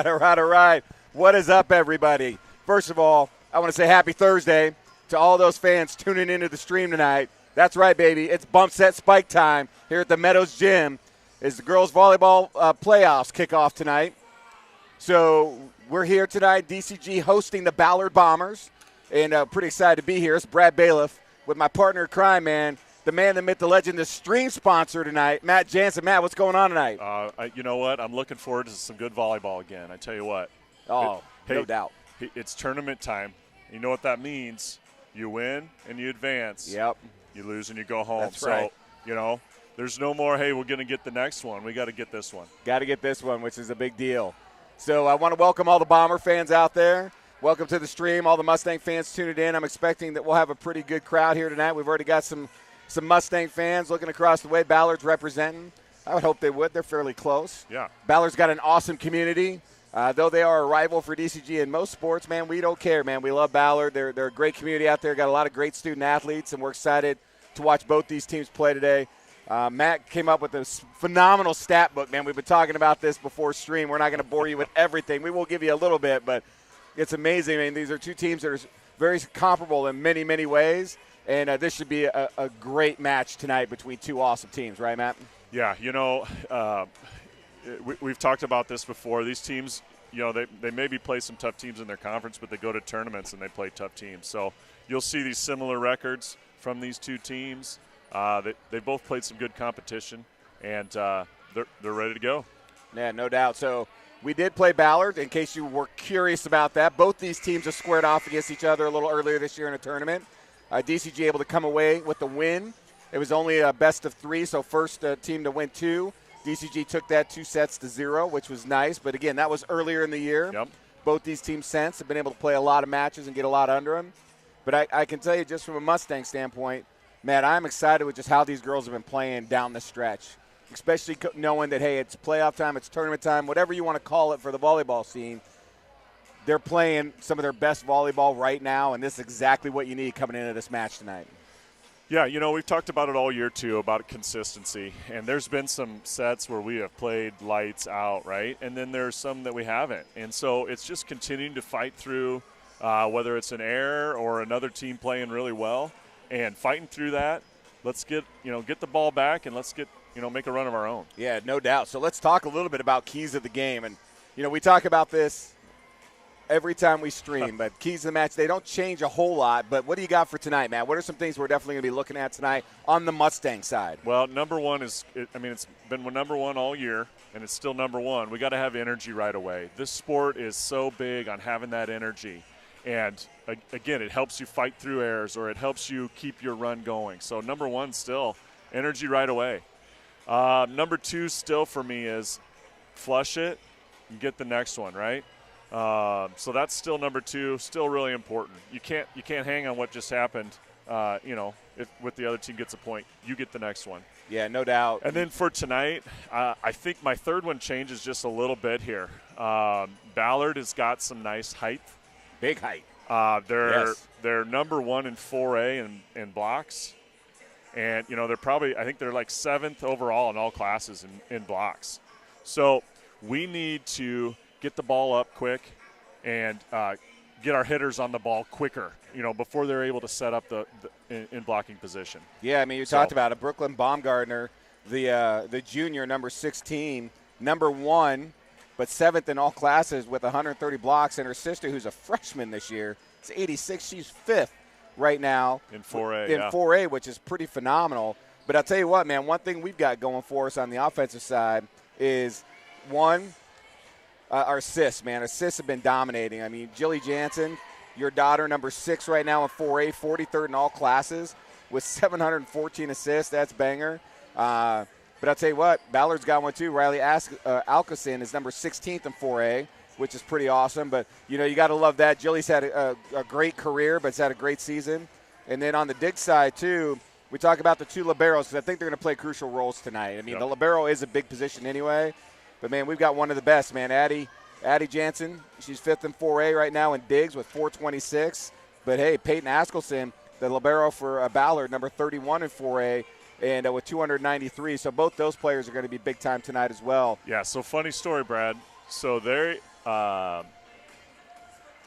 all right. What is up, everybody? First of all, I want to say happy Thursday to all those fans tuning into the stream tonight. That's right, baby. It's bump set spike time here at the Meadows Gym as the girls volleyball playoffs kick off tonight. So we're here tonight, DCG hosting the Ballard Bombers, and pretty excited to be here. It's Brad Bailiff with my partner in crime, man, the man, the myth, the legend, the stream sponsor tonight, Matt Jansen. Matt, what's going on tonight? You know what? I'm looking forward to some good volleyball again. I tell you what. No doubt. It's tournament time. You know what that means. You win and you advance. Yep. You lose and you go home. That's right. So, there's no more, hey, we're going to get the next one. We got to get this one. Got to get this one, which is a big deal. So I want to welcome all the Bomber fans out there. Welcome to the stream, all the Mustang fans tuning in. I'm expecting that we'll have a pretty good crowd here tonight. We've already got some Mustang fans looking across the way. Ballard's representing. I would hope they would. They're fairly close. Yeah. Ballard's got an awesome community. Though they are a rival for DCG in most sports, man, we don't care, man. We love Ballard. They're a great community out there. Got a lot of great student athletes, and we're excited to watch both these teams play today. Matt came up with a phenomenal stat book, man. We've been talking about this before stream. We're not going to bore you with everything. We will give you a little bit, but it's amazing. I mean, these are two teams that are very comparable in many, many ways, and this should be a great match tonight between two awesome teams, right, Matt? Yeah, we've talked about this before. These teams, they maybe play some tough teams in their conference, but they go to tournaments and they play tough teams. So you'll see these similar records from these two teams. They both played some good competition, and they're ready to go. Yeah, no doubt. So we did play Ballard, in case you were curious about that. Both these teams have squared off against each other a little earlier this year in a tournament. DCG able to come away with the win. It was only a best of three, so first team to win two. DCG took that 2-0, which was nice. But, again, that was earlier in the year. Yep. Both these teams since have been able to play a lot of matches and get a lot under them. But I can tell you just from a Mustang standpoint, Matt, I'm excited with just how these girls have been playing down the stretch, especially knowing that, hey, it's playoff time, it's tournament time, whatever you want to call it for the volleyball scene. They're playing some of their best volleyball right now, and this is exactly what you need coming into this match tonight. Yeah, we've talked about it all year, too, about consistency. And there's been some sets where we have played lights out, right? And then there's some that we haven't. And so it's just continuing to fight through, whether it's an error or another team playing really well, and fighting through that. Let's get the ball back, and let's make a run of our own. Yeah, no doubt. So let's talk a little bit about keys of the game. And, we talk about this every time we stream, but keys of the match, they don't change a whole lot. But what do you got for tonight, Matt? What are some things we're definitely going to be looking at tonight on the Mustang side? Well, number one it's been number one all year, and it's still number one. We got to have energy right away. This sport is so big on having that energy. And, again, it helps you fight through errors, or it helps you keep your run going. So, number one, still, energy right away. Number two still for me is flush it and get the next one, right? So that's still number two, still really important. You can't hang on what just happened. If with the other team gets a point, you get the next one. Yeah, no doubt. And then for tonight, I think my third one changes just a little bit here. Ballard has got some nice height. Big height. They're number one in 4A in blocks. And, I think they're like 7th overall in all classes in blocks. So we need to get the ball up quick and get our hitters on the ball quicker, before they're able to set up in blocking position. Yeah, you talked about it. Brooklyn Baumgartner, the junior, number 16, number one, but 7th in all classes with 130 blocks. And her sister, who's a freshman this year, is 86. She's 5th right now. In 4A, In 4A, which is pretty phenomenal. But I'll tell you what, man, one thing we've got going for us on the offensive side is, one, our assists, man. Assists have been dominating. Jilly Jansen, your daughter, number 6 right now in 4A, 43rd in all classes with 714 assists. That's banger. But I'll tell you what, Ballard's got one too. Riley Alcasin is number 16th in 4A, which is pretty awesome. But, you got to love that. Jilly's had a great career, but it's had a great season. And then on the dig side, too, we talk about the two liberos because I think they're going to play crucial roles tonight. The libero is a big position anyway. But, man, we've got one of the best, man. Addie Jansen, she's 5th in 4A right now in digs with 426. But, hey, Peyton Askelson, the libero for Ballard, number 31 in 4A, and with 293. So both those players are going to be big time tonight as well. Yeah, so funny story, Brad. So they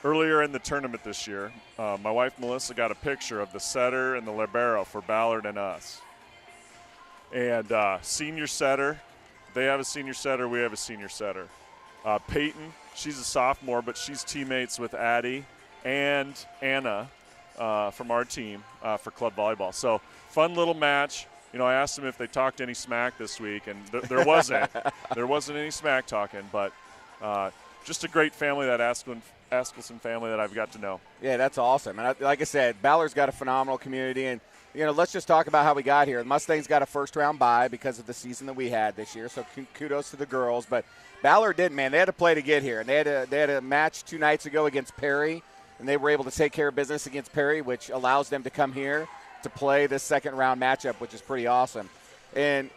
earlier in the tournament this year, my wife Melissa got a picture of the setter and the libero for Ballard and us. And senior setter, they have a senior setter, we have a senior setter. Peyton, she's a sophomore, but she's teammates with Addie and Anna from our team for club volleyball. So fun little match. You know, I asked them if they talked any smack this week, and there wasn't. There wasn't any smack talking, but just a great family, that Askelson family that I've got to know. Yeah, that's awesome. And like I said, Ballard's got a phenomenal community. And, you know, let's just talk about how we got here. The Mustangs got a first-round bye because of the season that we had this year, so kudos to the girls. But Ballard didn't, man. They had to play to get here. And they had a match 2 nights ago against Perry, and they were able to take care of business against Perry, which allows them to come here to play this second-round matchup, which is pretty awesome. And,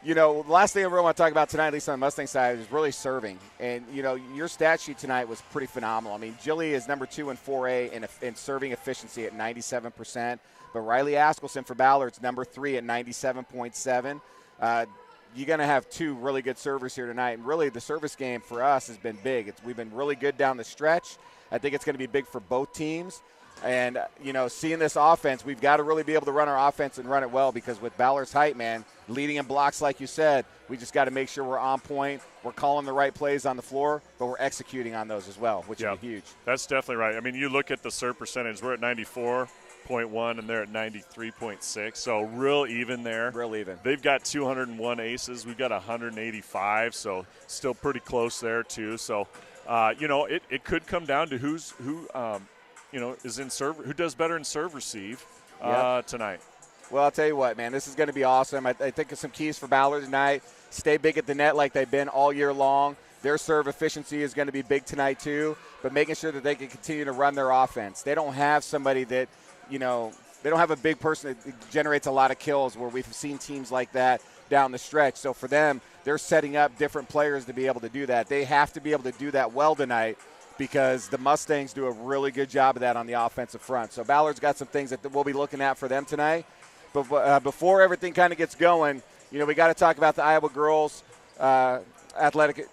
you know, the last thing I really want to talk about tonight, at least on the Mustang side, is really serving. And, you know, your stat sheet tonight was pretty phenomenal. I mean, Jilly is number 2 in 4A in serving efficiency at 97%. But Riley Askelson for Ballard's number 3 at 97.7. You're going to have 2 really good servers here tonight. And really, the service game for us has been big. We've been really good down the stretch. I think it's going to be big for both teams. And, you know, seeing this offense, we've got to really be able to run our offense and run it well, because with Ballard's height, man, leading in blocks like you said, we just got to make sure we're on point, we're calling the right plays on the floor, but we're executing on those as well, which is huge. That's definitely right. I mean, you look at the serve percentage, we're at 94.1 and they're at 93.6, so real even there. Real even. They've got 201 aces, we've got 185, so still pretty close there too. So, you know, it could come down to who you know, is in serve, who does better in serve receive tonight. Well, I'll tell you what, man, this is going to be awesome. I think of some keys for Ballard tonight. Stay big at the net like they've been all year long. Their serve efficiency is going to be big tonight too, but making sure that they can continue to run their offense. They don't have somebody that, you know, they don't have a big person that generates a lot of kills, where we've seen teams like that down the stretch. So for them, they're setting up different players to be able to do that. They have to be able to do that well tonight, because the Mustangs do a really good job of that on the offensive front. So Ballard's got some things that we'll be looking at for them tonight. But before everything kind of gets going, you know, we got to talk about the Iowa Girls Athletic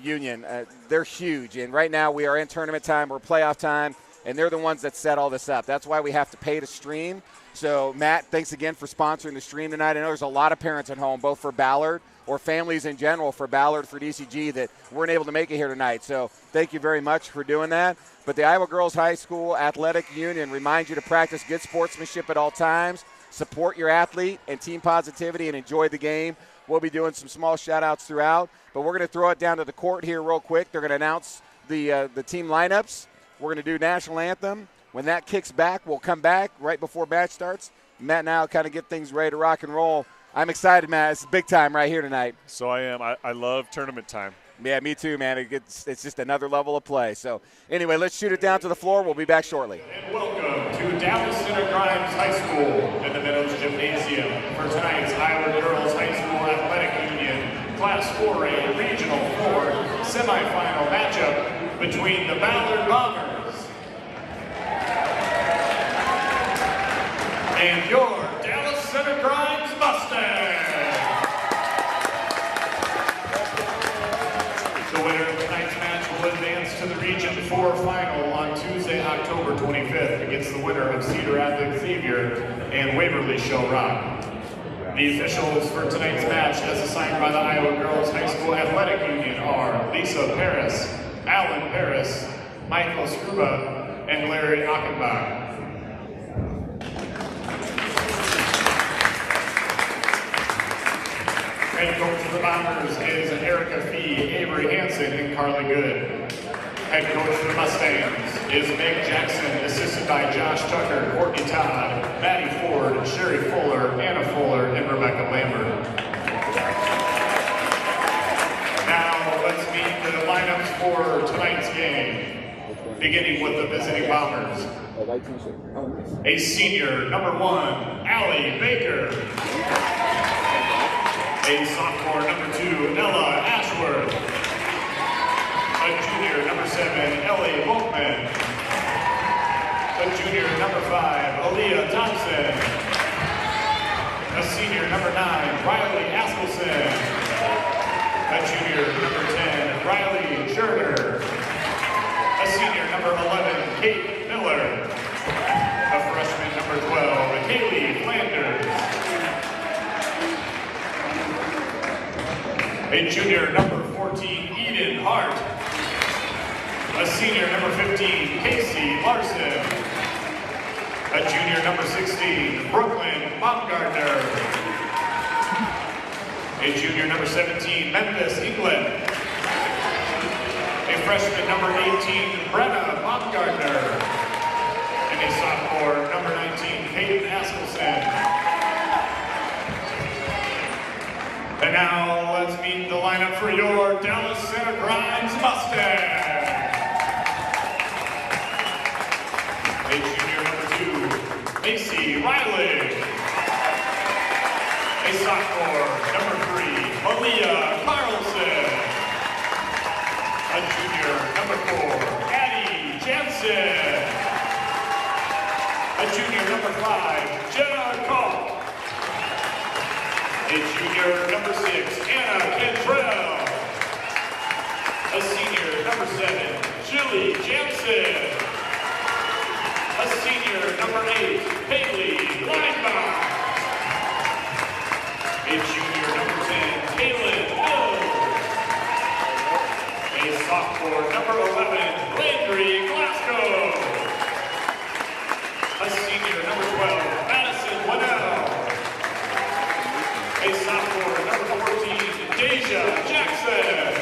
Union. They're huge, and right now we are in tournament time, we're playoff time, and they're the ones that set all this up. That's why we have to pay to stream. So, Matt, thanks again for sponsoring the stream tonight. I know there's a lot of parents at home, both for Ballard or families in general, for Ballard, for DCG, that weren't able to make it here tonight. So thank you very much for doing that. But the Iowa Girls High School Athletic Union reminds you to practice good sportsmanship at all times, support your athlete and team positivity, and enjoy the game. We'll be doing some small shout-outs throughout, but we're going to throw it down to the court here real quick. They're going to announce the team lineups. We're going to do national anthem. When that kicks back, we'll come back right before match starts. Matt and I will kind of get things ready to rock and roll. I'm excited, Matt. It's big time right here tonight. So I am. I love tournament time. Yeah, me too, man. It's just another level of play. So anyway, let's shoot it down to the floor. We'll be back shortly. And welcome to Dallas Center Grimes High School in the Meadows Gymnasium for tonight's Iowa Girls High School Athletic Union Class 4A Regional 4 semifinal matchup between the Ballard Bombers and your Dallas Center Grimes Mustangs. The winner of tonight's match will advance to the Region 4 final on Tuesday, October 25th against the winner of Cedar Rapids Xavier and Waverly Shell Rock. The officials for tonight's match, as assigned by the Iowa Girls High School Athletic Union, are Lisa Paris, Alan Paris, Michael Skruba, and Larry Achenbach. Head coach for the Bombers is Erica Fee, Avery Hansen, and Carly Good. Head coach for the Mustangs is Meg Jackson, assisted by Josh Tucker, Courtney Todd, Maddie Ford, Sherry Fuller, Anna Fuller, and Rebecca Lambert. Now let's meet the lineups for tonight's game, beginning with the visiting Bombers. A senior, number 1, Allie Baker. A sophomore, number 2, Ella Ashworth. A junior, number 7, Ellie Volkman. A junior, number 5, Aaliyah Thompson. A senior, number 9, Riley Askelson. A junior, number 10, Riley Scherder. number 11, Kate Miller. A freshman, number 12, Kaylee Flanders. A junior, number 14, Eden Hart. A senior, number 15, Casey Larson. A junior, number 16, Brooklyn Baumgartner. A junior, number 17, Memphis England. A freshman, number 18, Brenna Baumgartner. And a sophomore, number 19, Peyton Askelson. And now let's meet the lineup for your Dallas Center Grimes Mustangs. A junior, number 2, Macy Riley. A sophomore, number 3, Malia Carlson. A junior, number 4, Addie Jansen. A junior, number 5, Jenna Koch. A junior, number 6, Anna Cantrell. A senior, number 7, Julie Jansen. A senior, number 8, Haley Leinbach. A junior, number 10, Kaylin Mills. A sophomore, number 11, Landry Glasgow. A senior, number 12, Madison Waddell. A sophomore, number 14, Deja Jackson.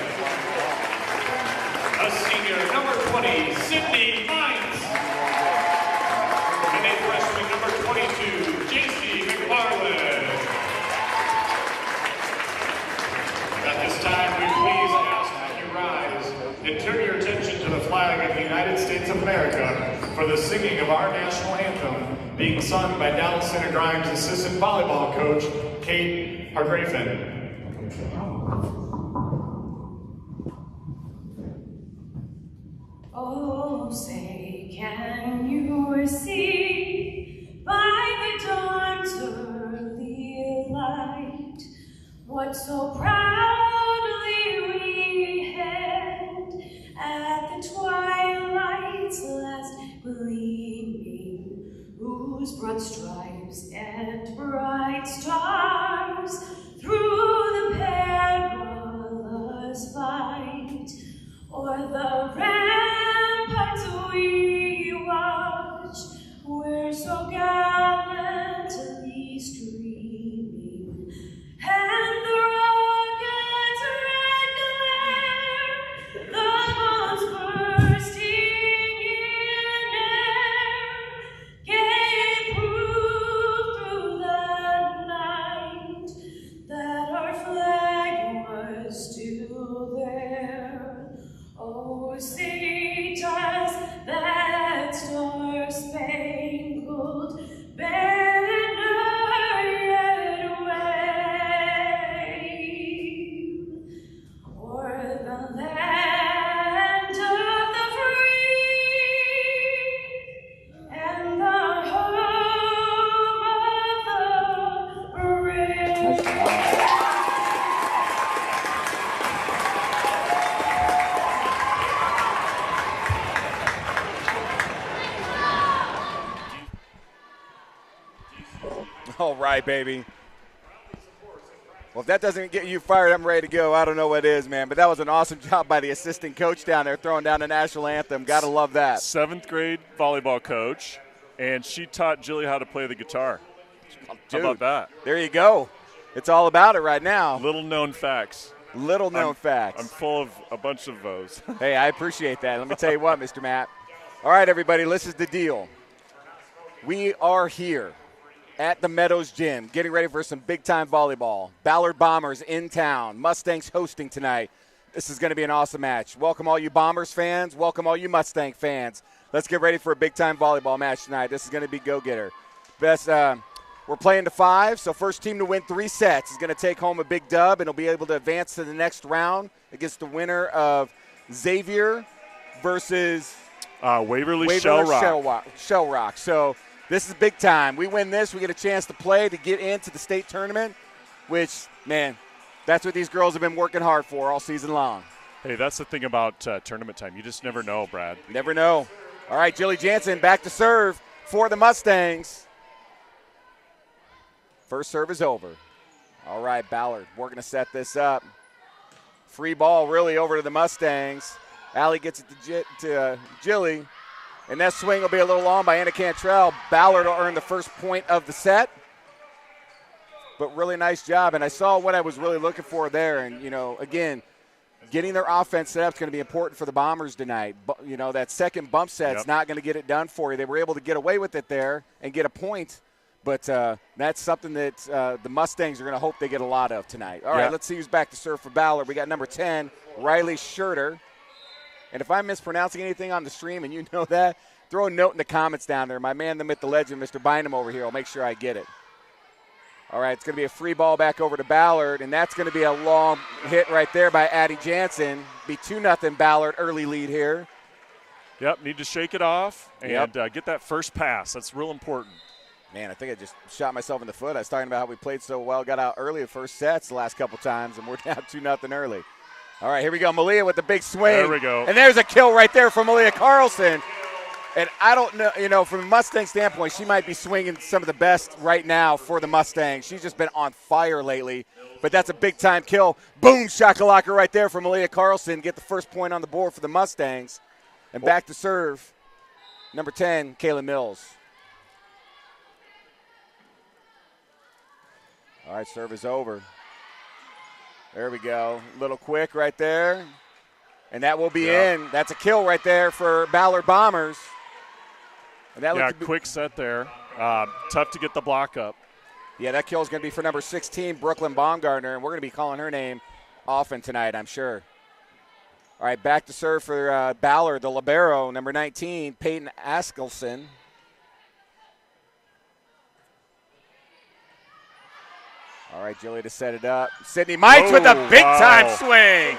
A senior, number 20, Sydney Mines. And a freshman, number 22, JC McFarland. At this time, we please ask that you rise and turn your attention to the flag of the United States of America for the singing of our national anthem, being sung by Dallas Center Grimes assistant volleyball coach, Kate Hargrafen. Oh, say, can you see by the dawn's early light what so proudly we hailed at the twilight's last gleaming, whose broad stripes and bright stars through the perilous fight o'er the ramparts we watch, were so gallantly streaming, and the rocket's red glare, the bombs bursting in air, gave proof through the night that our flag was still there. Oh, say does that star-spangled banner yet wave o'er the land of the free and the home of the brave? All right, baby. Well, if that doesn't get you fired, I'm ready to go. I don't know what is, man. But that was an awesome job by the assistant coach down there throwing down the national anthem. Got to love that. 7th grade volleyball coach, and she taught Julie how to play the guitar. Dude, how about that? There you go. It's all about it right now. Little known facts. Little known facts. I'm full of a bunch of those. Hey, I appreciate that. Let me tell you what, Mr. Matt. All right, everybody, this is the deal. We are here at the Meadows Gym, getting ready for some big-time volleyball. Ballard Bombers in town. Mustangs hosting tonight. This is going to be an awesome match. Welcome all you Bombers fans. Welcome all you Mustang fans. Let's get ready for a big-time volleyball match tonight. This is going to be go-getter. We're playing to 5, so first team to win 3 sets is going to take home a big dub and will be able to advance to the next round against the winner of Xavier versus Waverly Shell Rock. So this is big time. We win this, we get a chance to play to get into the state tournament, which, man, that's what these girls have been working hard for all season long. Hey, that's the thing about tournament time. You just never know, Brad. Never know. All right, Jilly Jansen back to serve for the Mustangs. First serve is over. All right, Ballard, we're going to set this up. Free ball really over to the Mustangs. Allie gets it to Jilly, and that swing will be a little long by Anna Cantrell. Ballard will earn the first point of the set. But really nice job, and I saw what I was really looking for there. And, you know, again, getting their offense set up is going to be important for the Bombers tonight. But, you know, that second bump set's not going to get it done for you. They were able to get away with it there and get a point. But that's something that the Mustangs are going to hope they get a lot of tonight. All right, let's see who's back to serve for Ballard. We got number 10, Riley Scherter. And if I'm mispronouncing anything on the stream and you know that, throw a note in the comments down there. My man, the myth, the legend, Mr. Bynum over here, will make sure I get it. All right, it's going to be a free ball back over to Ballard, and that's going to be a long hit right there by Addie Jansen. Be 2-0 Ballard, early lead here. Yep, need to shake it off and get that first pass. That's real important. Man, I think I just shot myself in the foot. I was talking about how we played so well, got out early in first sets the last couple times, and we're down 2-0 early. All right, here we go. Malia with the big swing. There we go. And there's a kill right there from Malia Carlson. And I don't know, you know, from a Mustang standpoint, she might be swinging some of the best right now for the Mustangs. She's just been on fire lately. But that's a big-time kill. Boom, shakalaka right there from Malia Carlson. Get the first point on the board for the Mustangs. And back to serve, number 10, Kayla Mills. All right, serve is over. There we go. A little quick right there. And that will be in. That's a kill right there for Ballard Bombers. And that quick set there. Tough to get the block up. Yeah, that kill is going to be for number 16, Brooklyn Baumgartner, and we're going to be calling her name often tonight, I'm sure. All right, back to serve for Ballard, the libero, number 19, Peyton Askelson. All right, Jilly to set it up. Sydney Mites with a big-time swing.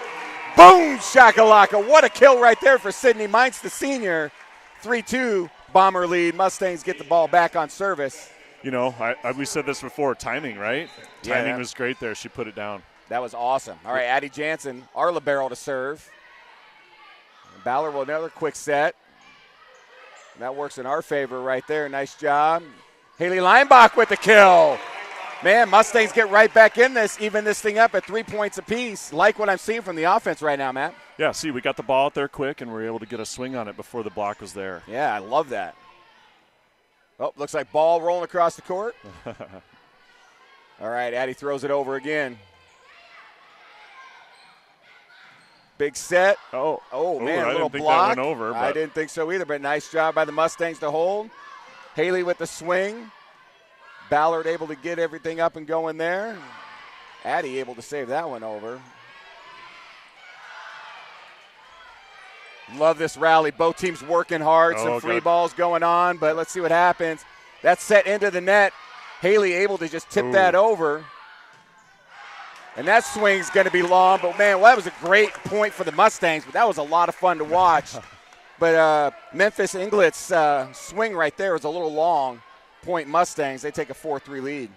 Boom, shakalaka. What a kill right there for Sydney Mites, the senior. 3-2, Bomber lead. Mustangs get the ball back on service. You know, we said this before, timing, right? Yeah, timing was great there. She put it down. That was awesome. All right, Addie Jansen, our libero to serve. Ballard will another quick set. And that works in our favor right there. Nice job. Haley Leinbach with the kill. Man, Mustangs get right back in this, even this thing up at 3 points apiece. Like what I'm seeing from the offense right now, Matt. Yeah, see, we got the ball out there quick, and we were able to get a swing on it before the block was there. Yeah, I love that. Oh, looks like ball rolling across the court. All right, Addie throws it over again. Big set. Oh man, a little block. That went over, I didn't think so either, but nice job by the Mustangs to hold. Haley with the swing. Ballard able to get everything up and going there. Addie able to save that one over. Love this rally. Both teams working hard. Some free balls going on, but let's see what happens. That's set into the net. Haley able to just tip that over. And that swing's going to be long, but, man, well, that was a great point for the Mustangs, but that was a lot of fun to watch. But Memphis Inglet's swing right there was a little long. Point Mustangs, they take a 4-3 lead.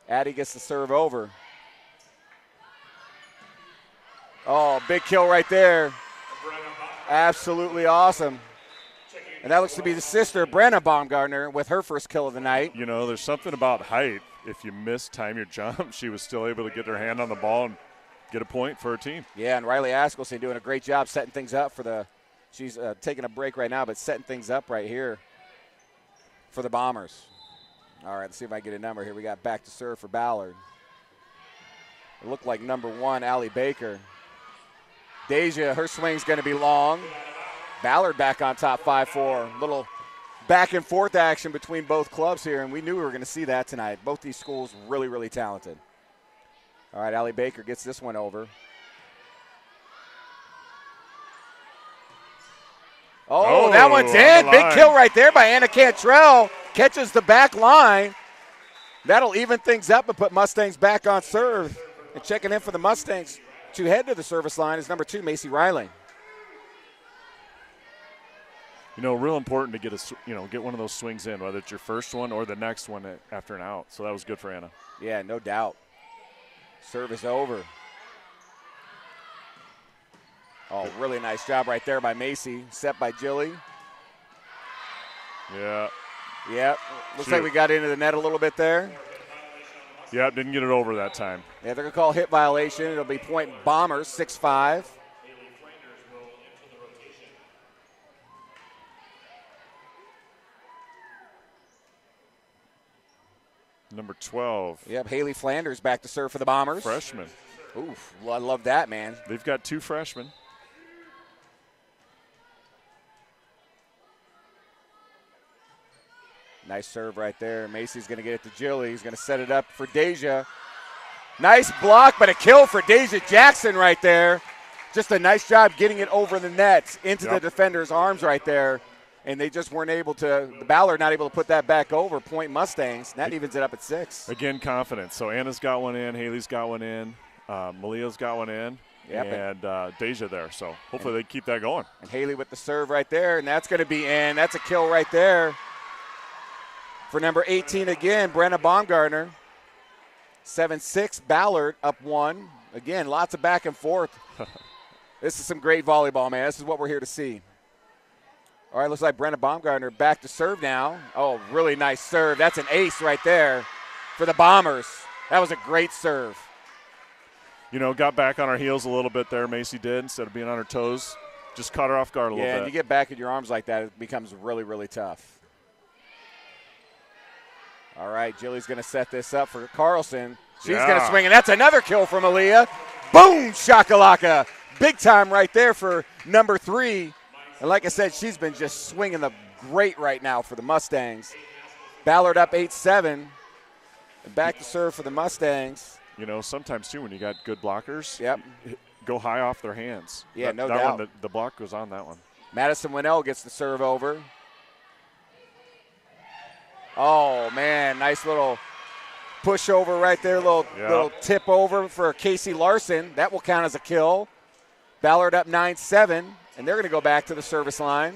Addie gets the serve over. Oh, big kill right there. Absolutely awesome. And that looks to be the sister, Brenna Baumgartner, with her first kill of the night. You know, there's something about height. If you time your jump, she was still able to get her hand on the ball and get a point for her team. Yeah, and Riley Askelson doing a great job setting things up for the – she's taking a break right now, but setting things up right here for the Bombers. All right, let's see if I can get a number here. We got back to serve for Ballard. It looked like number 1, Allie Baker. Deja, her swing's going to be long. Ballard back on top 5-4. Little back and forth action between both clubs here, and we knew we were going to see that tonight. Both these schools really, really talented. All right, Allie Baker gets this one over. Oh, that one's in. Big kill right there by Anna Cantrell. Catches the back line. That'll even things up and put Mustangs back on serve. And checking in for the Mustangs to head to the service line is number 2, Macy Riley. You know, real important to get one of those swings in, whether it's your first one or the next one after an out. So that was good for Anna. Yeah, no doubt. Serve is over. Oh, really nice job right there by Macy. Set by Jilly. Yeah. Yep. Looks like we got into the net a little bit there. Yep, didn't get it over that time. Yeah, they're going to call hit violation. It'll be point Bombers, 6-5. Number 12. Yep, Haley Flanders back to serve for the Bombers. Freshman. Oof, I love that, man. They've got 2 freshmen. Nice serve right there. Macy's going to get it to Jilly. He's going to set it up for Deja. Nice block, but a kill for Deja Jackson right there. Just a nice job getting it over the net into the defender's arms right there. And they just weren't able to, the Ballard not able to put that back over. Point Mustangs. That evens it up at 6. Again, confidence. So Anna's got one in, Haley's got one in, Malia's got one in, and Deja there. So hopefully they keep that going. And Haley with the serve right there, and that's going to be in. That's a kill right there for number 18 again, Brenna Baumgartner. 7-6, Ballard up 1. Again, lots of back and forth. This is some great volleyball, man. This is what we're here to see. All right, looks like Brenna Baumgartner back to serve now. Oh, really nice serve. That's an ace right there for the Bombers. That was a great serve. You know, got back on our heels a little bit there, Macy did, instead of being on her toes. Just caught her off guard a little bit. Yeah, and you get back in your arms like that, it becomes really, really tough. All right, Jilly's going to set this up for Carlson. She's going to swing, and that's another kill from Aaliyah. Boom, shakalaka. Big time right there for number 3. And like I said, she's been just swinging the great right now for the Mustangs. Ballard up 8-7. And back to serve for the Mustangs. You know, sometimes, too, when you got good blockers, yep, go high off their hands. Yeah, no that doubt. One, the block goes on that one. Madison Winnell gets the serve over. Oh, man, nice little push over right there, little tip over for Casey Larson. That will count as a kill. Ballard up 9-7, and they're going to go back to the service line.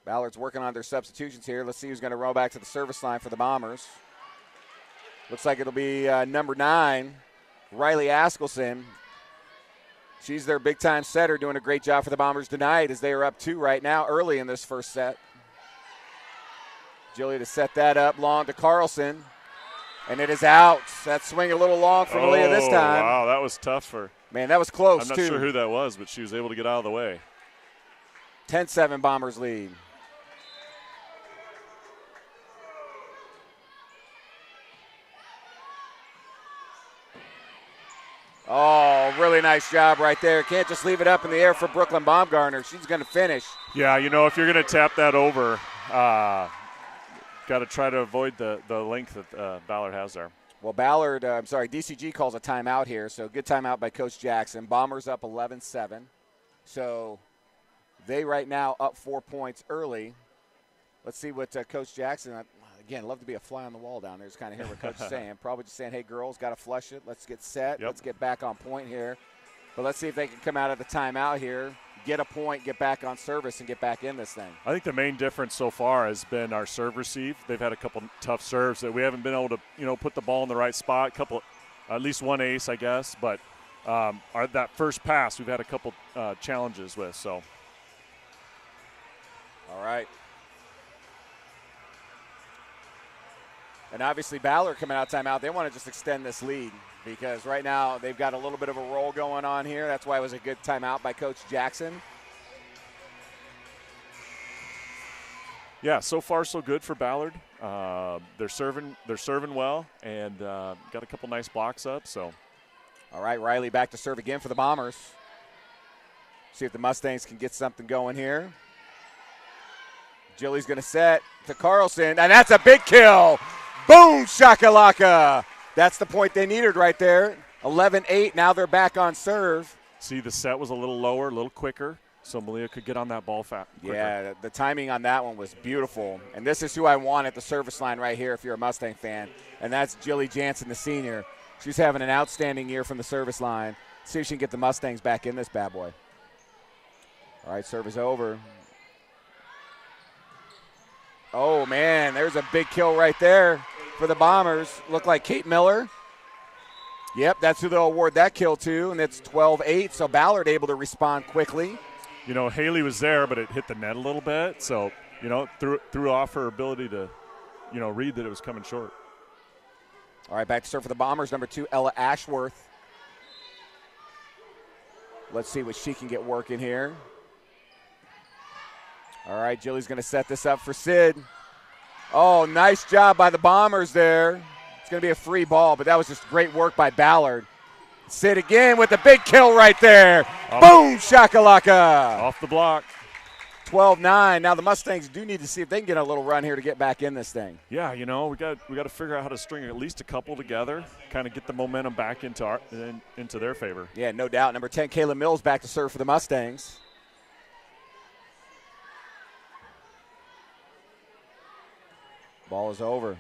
Ballard's working on their substitutions here. Let's see who's going to roll back to the service line for the Bombers. Looks like it'll be number 9, Riley Askelson. She's their big-time setter, doing a great job for the Bombers tonight as they are up 2 right now early in this first set. Jilly to set that up long to Carlson, and it is out. That swing a little long for Malia this time. Wow, that was tough for. Man, that was close, I'm not sure who that was, but she was able to get out of the way. 10-7 Bombers lead. Oh, really nice job right there. Can't just leave it up in the air for Brooklyn Baumgartner. She's going to finish. Yeah, you know, if you're going to tap that over, got to try to avoid the length that Ballard has there. Well, Ballard, DCG calls a timeout here, so good timeout by Coach Jackson. Bombers up 11-7. So they right now up 4 points early. Let's see what Coach Jackson, again, love to be a fly on the wall down there. Just kind of hear what Coach is saying. Probably just saying, hey, girls, got to flush it. Let's get set. Let's get back on point here. But let's see if they can come out of the timeout here, get a point, get back on service, and get back in this thing. I think the main difference so far has been our serve receive. They've had a couple tough serves that we haven't been able to, put the ball in the right spot. At least one ace, I guess. But that first pass, we've had a couple challenges with. So. All right. And obviously Ballard coming out of timeout, they want to just extend this lead because right now they've got a little bit of a roll going on here. That's why it was a good timeout by Coach Jackson. Yeah, so far so good for Ballard. They're serving well and got a couple nice blocks up. So, all right, Riley back to serve again for the Bombers. See if the Mustangs can get something going here. Jilly's going to set to Carlson, and that's a big kill. Boom, shakalaka. That's the point they needed right there. 11-8, now they're back on serve. See, the set was a little lower, a little quicker, so Malia could get on that ball quicker. Yeah, the timing on that one was beautiful. And this is who I want at the service line right here if you're a Mustang fan, and that's Jilly Jansen, the senior. She's having an outstanding year from the service line. See if she can get the Mustangs back in this bad boy. All right, serve is over. Oh, man, there's a big kill right there for the Bombers. Looked like Kate Miller. Yep, that's who they'll award that kill to, and it's 12-8, so Ballard able to respond quickly. You know, Haley was there, but it hit the net a little bit, so, you know, threw off her ability to, you know, read that it was coming short. All right, back to serve for the Bombers, number 2, Ella Ashworth. Let's see what she can get working here. All right, Jilly's going to set this up for Sid. Oh, nice job by the Bombers there. It's going to be a free ball, but that was just great work by Ballard. Sid again with the big kill right there. Boom, shakalaka. Off the block. 12-9. Now the Mustangs do need to see if they can get a little run here to get back in this thing. Yeah, you know, we got to figure out how to string at least a couple together, kind of get the momentum back into their favor. Yeah, no doubt. Number 10, Kayla Mills back to serve for the Mustangs. Ball is over.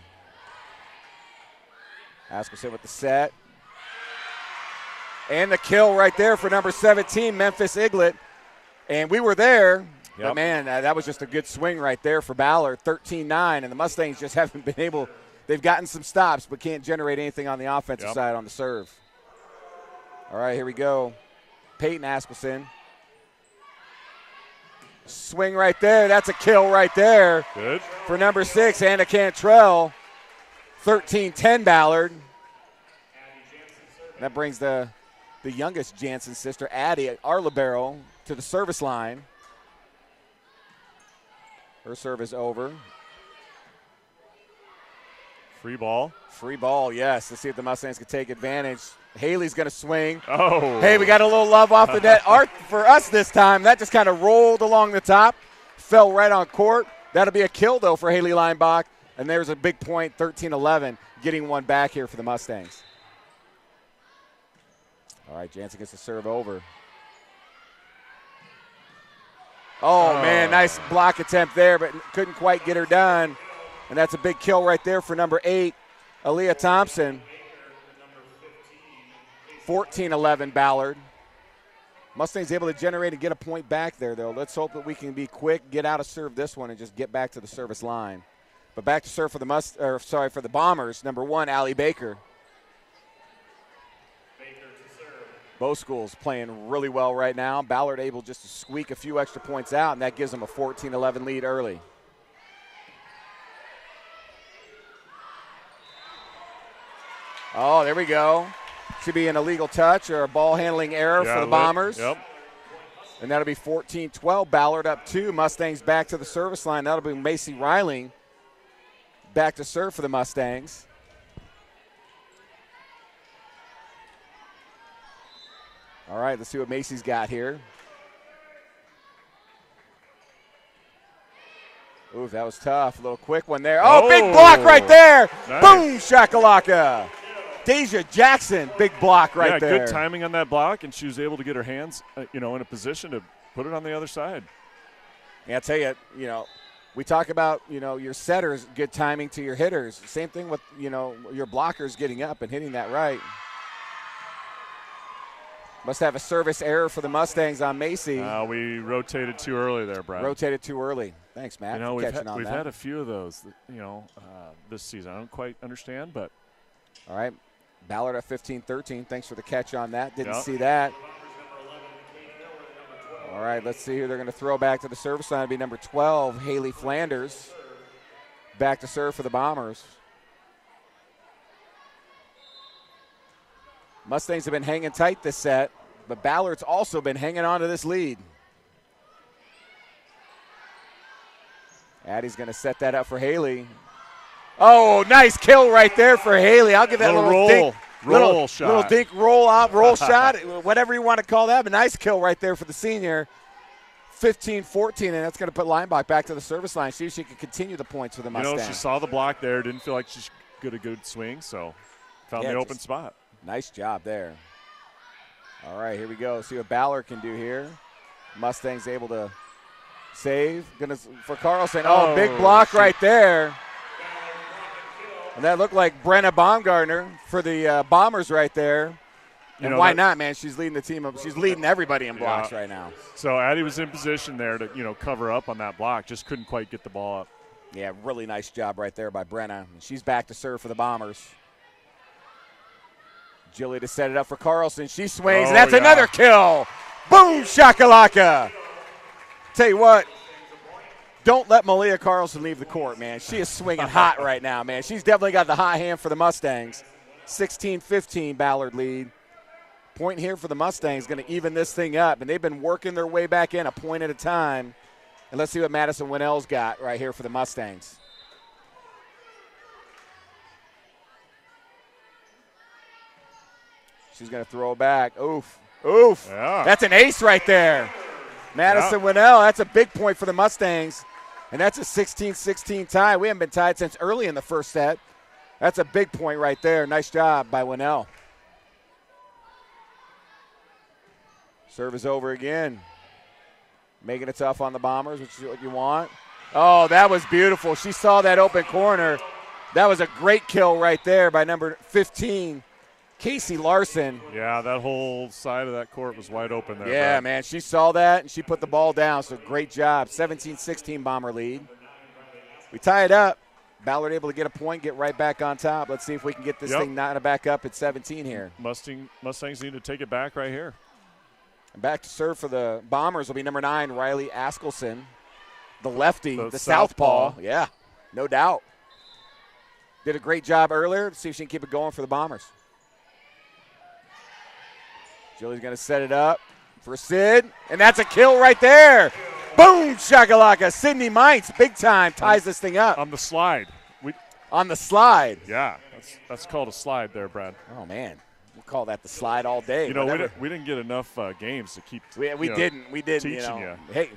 Askelson with the set. And the kill right there for number 17, Memphis Iglet. And we were there. Yep. But, man, that was just a good swing right there for Ballard, 13-9. And the Mustangs just haven't been able – they've gotten some stops but can't generate anything on the offensive side on the serve. All right, here we go. Peyton Askelson. Swing right there. That's a kill right there. Good. For number 6, Anna Cantrell. 13-10 Ballard. That brings the youngest Jansen sister, Addie, our libero, to the service line. Her serve is over. Free ball. Free ball, yes. Let's see if the Mustangs can take advantage. Haley's going to swing. Oh. Hey, we got a little love off the net. Art for us this time. That just kind of rolled along the top, fell right on court. That'll be a kill, though, for Haley Leinbach. And there's a big point, 13-11, getting one back here for the Mustangs. All right, Jansen gets the serve over. Oh, man, nice block attempt there, but couldn't quite get her done. And that's a big kill right there for number 8, Aaliyah Thompson. 14-11 Ballard. Mustangs able to generate and get a point back there, though. Let's hope that we can be quick, get out of serve this one, and just get back to the service line. But back to serve for the Bombers, number 1, Allie Baker. Both schools playing really well right now. Ballard able just to squeak a few extra points out, and that gives them a 14-11 lead early. Oh, there we go. Should be an illegal touch or a ball handling error for the Bombers. Yep. And that'll be 14-12. Ballard up 2. Mustangs back to the service line. That'll be Macy Reiling back to serve for the Mustangs. All right, let's see what Macy's got here. Ooh, that was tough. A little quick one there. Oh, big block right there. Nice. Boom, shakalaka. Deja Jackson, big block right there. Yeah, good timing on that block, and she was able to get her hands, in a position to put it on the other side. Yeah, I'll tell you, we talk about, your setters, good timing to your hitters. Same thing with, your blockers getting up and hitting that right. Must have a service error for the Mustangs on Macy. We rotated too early there, Brad. Rotated too early. Thanks, Matt, for catching on that. We've had a few of those, this season. I don't quite understand, but. All right, Ballard at 15-13. Thanks for the catch on that. Didn't see that. All right, let's see who they're going to throw back to the service line. It'll be number 12, Haley Flanders. Back to serve for the Bombers. Mustangs have been hanging tight this set, but Ballard's also been hanging on to this lead. Addie's going to set that up for Haley. Oh, nice kill right there for Haley. I'll give that little dink. Shot. Little dink roll shot, whatever you want to call that, but nice kill right there for the senior. 15-14, and that's going to put Leinbach back to the service line. See if she can continue the points for the Mustangs. She saw the block there, didn't feel like she got a good swing, so found the open spot. Nice job there. All right, here we go. See what Ballard can do here. Mustangs able to save. For Carlson. Oh, big block right there. And that looked like Brenna Baumgartner for the Bombers right there. And why not, man? She's leading the team. She's leading everybody in blocks right now. So Addie was in position there to, cover up on that block. Just couldn't quite get the ball up. Yeah, really nice job right there by Brenna. She's back to serve for the Bombers. Jilly to set it up for Carlson. She swings, and that's another kill. Boom, shakalaka. Tell you what, don't let Malia Carlson leave the court, man. She is swinging hot right now, man. She's definitely got the hot hand for the Mustangs. 16-15 Ballard lead. Point here for the Mustangs, going to even this thing up, and they've been working their way back in a point at a time. And let's see what Madison Winnell's got right here for the Mustangs. She's going to throw it back. Oof. Oof. Yeah. That's an ace right there. Madison Winnell, that's a big point for the Mustangs. And that's a 16-16 tie. We haven't been tied since early in the first set. That's a big point right there. Nice job by Winnell. Serve is over again. Making it tough on the Bombers, which is what you want. Oh, that was beautiful. She saw that open corner. That was a great kill right there by number 15, Casey Larson. Yeah, that whole side of that court was wide open there. Yeah, Brad. man. She saw that, and she put the ball down, so great job. 17-16 Bomber lead. We tie it up. Ballard able to get a point, get right back on top. Let's see if we can get this thing knotted back up at 17 here. Mustangs need to take it back right here. And back to serve for the Bombers will be number 9, Riley Askelson, the lefty, the southpaw. Yeah, no doubt. Did a great job earlier. Let's see if she can keep it going for the Bombers. Jilly's going to set it up for Sid, and that's a kill right there. Boom, shakalaka. Sydney Mites, big time, ties this thing up. On the slide. On the slide. Yeah, that's called a slide there, Brad. Oh, man. We'll call that the slide all day. You know, we didn't get enough games to keep We didn't. teaching you. Hey,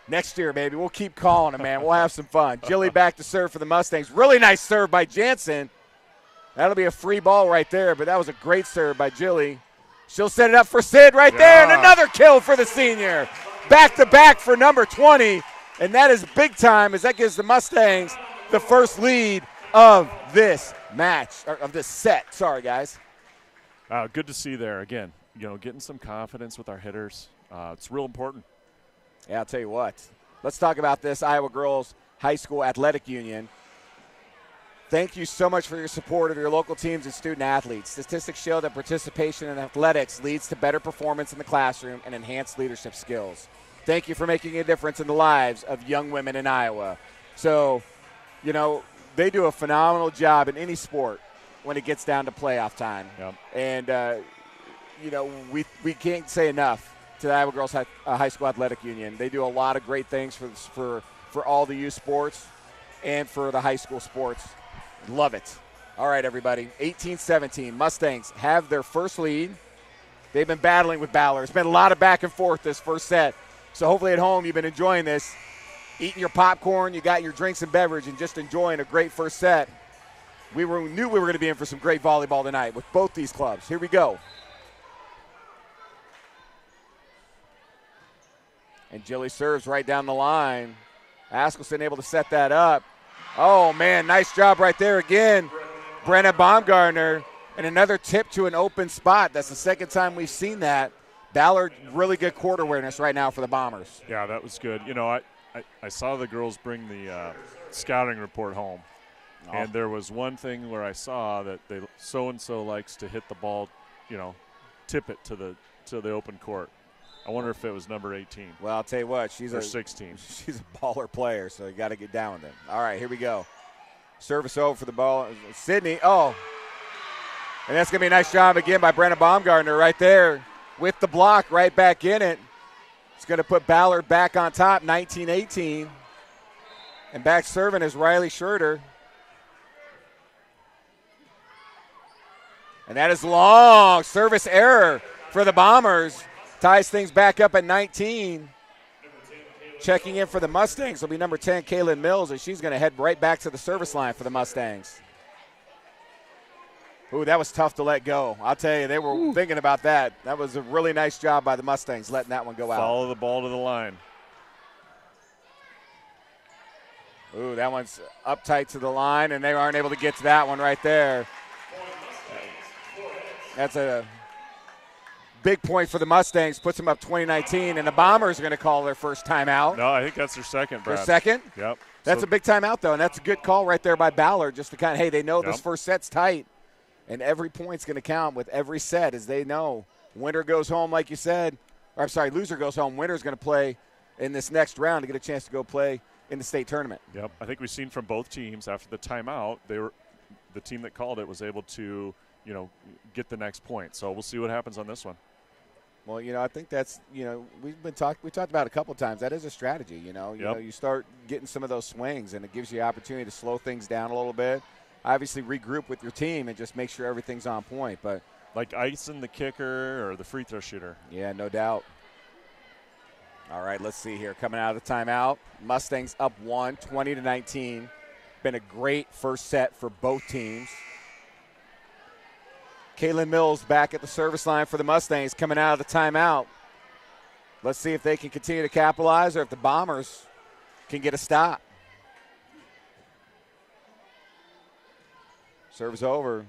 next year, baby, we'll keep calling them, man. We'll have some fun. Jilly back to serve for the Mustangs. Really nice serve by Jansen. That'll be a free ball right there, but that was a great serve by Jilly. She'll set it up for Sid right there, and another kill for the senior. Back-to-back for number 20, and that is big time as that gives the Mustangs the first lead of this match, or of this set. Sorry, guys. Good to see there. Again, getting some confidence with our hitters. It's real important. Yeah, I'll tell you what. Let's talk about this Iowa Girls High School Athletic Union. Thank you so much for your support of your local teams and student athletes. Statistics show that participation in athletics leads to better performance in the classroom and enhanced leadership skills. Thank you for making a difference in the lives of young women in Iowa. So, they do a phenomenal job in any sport when it gets down to playoff time. Yep. And, we can't say enough to the Iowa Girls High School Athletic Union. They do a lot of great things for all the youth sports and for the high school sports. Love it. All right, everybody. 18-17. Mustangs have their first lead. They've been battling with Ballard. It's been a lot of back and forth this first set. So hopefully at home you've been enjoying this. Eating your popcorn, you got your drinks and beverage, and just enjoying a great first set. We knew we were going to be in for some great volleyball tonight with both these clubs. Here we go. And Jilly serves right down the line. Askelson able to set that up. Oh, man, nice job right there again. Brenna Baumgartner, and another tip to an open spot. That's the second time we've seen that. Ballard, really good court awareness right now for the Bombers. Yeah, that was good. I saw the girls bring the scouting report home. Oh. And there was one thing where I saw that so-and-so likes to hit the ball, tip it to the open court. I wonder if it was number 18. Well, I'll tell you what, she's 16. She's a baller player, so you got to get down with them. All right, here we go. Service over for the ball. Sydney, and that's going to be a nice job again by Brenna Baumgartner right there with the block right back in it. It's going to put Ballard back on top, 19-18. And back serving is Riley Schroeder. And that is long. Service error for the Bombers. Ties things back up at 19. Checking in for the Mustangs will be number 10, Kaylin Mills, and she's going to head right back to the service line for the Mustangs. Ooh, that was tough to let go. I'll tell you, they were thinking about that. That was a really nice job by the Mustangs letting that one go out. Follow the ball to the line. Ooh, that one's up tight to the line, and they aren't able to get to that one right there. That's a Big point for the Mustangs, puts them up 20-19, and the Bombers are going to call their first timeout. No, I think that's their second, Brad. Their second? Yep. That's a big timeout, though, and that's a good call right there by Ballard, just to kind of, hey, they know this first set's tight, and every point's going to count with every set, as they know. Winner goes home, like you said. Or, I'm sorry, loser goes home. Winner's going to play in this next round to get a chance to go play in the state tournament. Yep. I think we've seen from both teams after the timeout, the team that called it was able to, get the next point. So we'll see what happens on this one. Well, I think that's, we talked about it a couple of times. That is a strategy, you start getting some of those swings, and it gives you the opportunity to slow things down a little bit. Obviously regroup with your team and just make sure everything's on point. But like icing the kicker or the free throw shooter. Yeah, no doubt. All right, let's see here. Coming out of the timeout, Mustangs up 1, 20-19. Been a great first set for both teams. Kaylin Mills back at the service line for the Mustangs coming out of the timeout. Let's see if they can continue to capitalize or if the Bombers can get a stop. Serves over.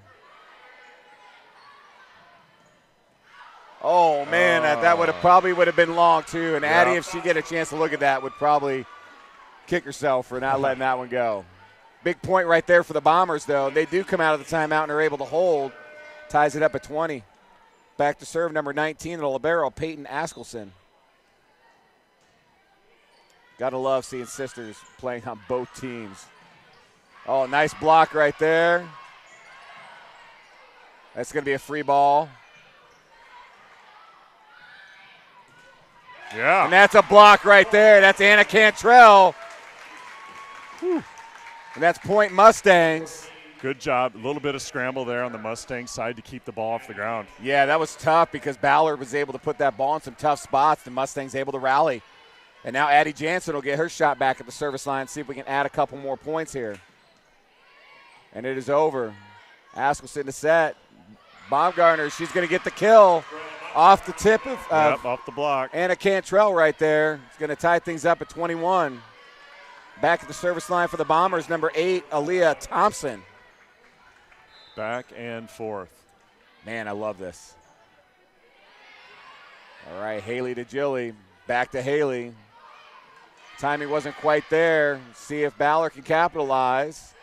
Oh, man, that would have been long, too. And Addie, if she get a chance to look at that, would probably kick herself for not letting that one go. Big point right there for the Bombers, though. They do come out of the timeout and are able to hold. Ties it up at 20. Back to serve number 19, the libero, Peyton Askelson. Gotta love seeing sisters playing on both teams. Oh, nice block right there. That's going to be a free ball. Yeah. And that's a block right there. That's Anna Cantrell. Whew. And that's point Mustangs. Good job. A little bit of scramble there on the Mustang side to keep the ball off the ground. Yeah, that was tough because Ballard was able to put that ball in some tough spots. The Mustangs able to rally. And now Addie Jansen will get her shot back at the service line, see if we can add a couple more points here. And it is over. Askelson to set. Baumgartner, she's going to get the kill off the tip of off the block. Anna Cantrell right there. It's going to tie things up at 21. Back at the service line for the Bombers, number 8, Aaliyah Thompson. Back and forth. Man, I love this. All right, Haley to Jilly. Back to Haley. Timing wasn't quite there. See if Ballard can capitalize.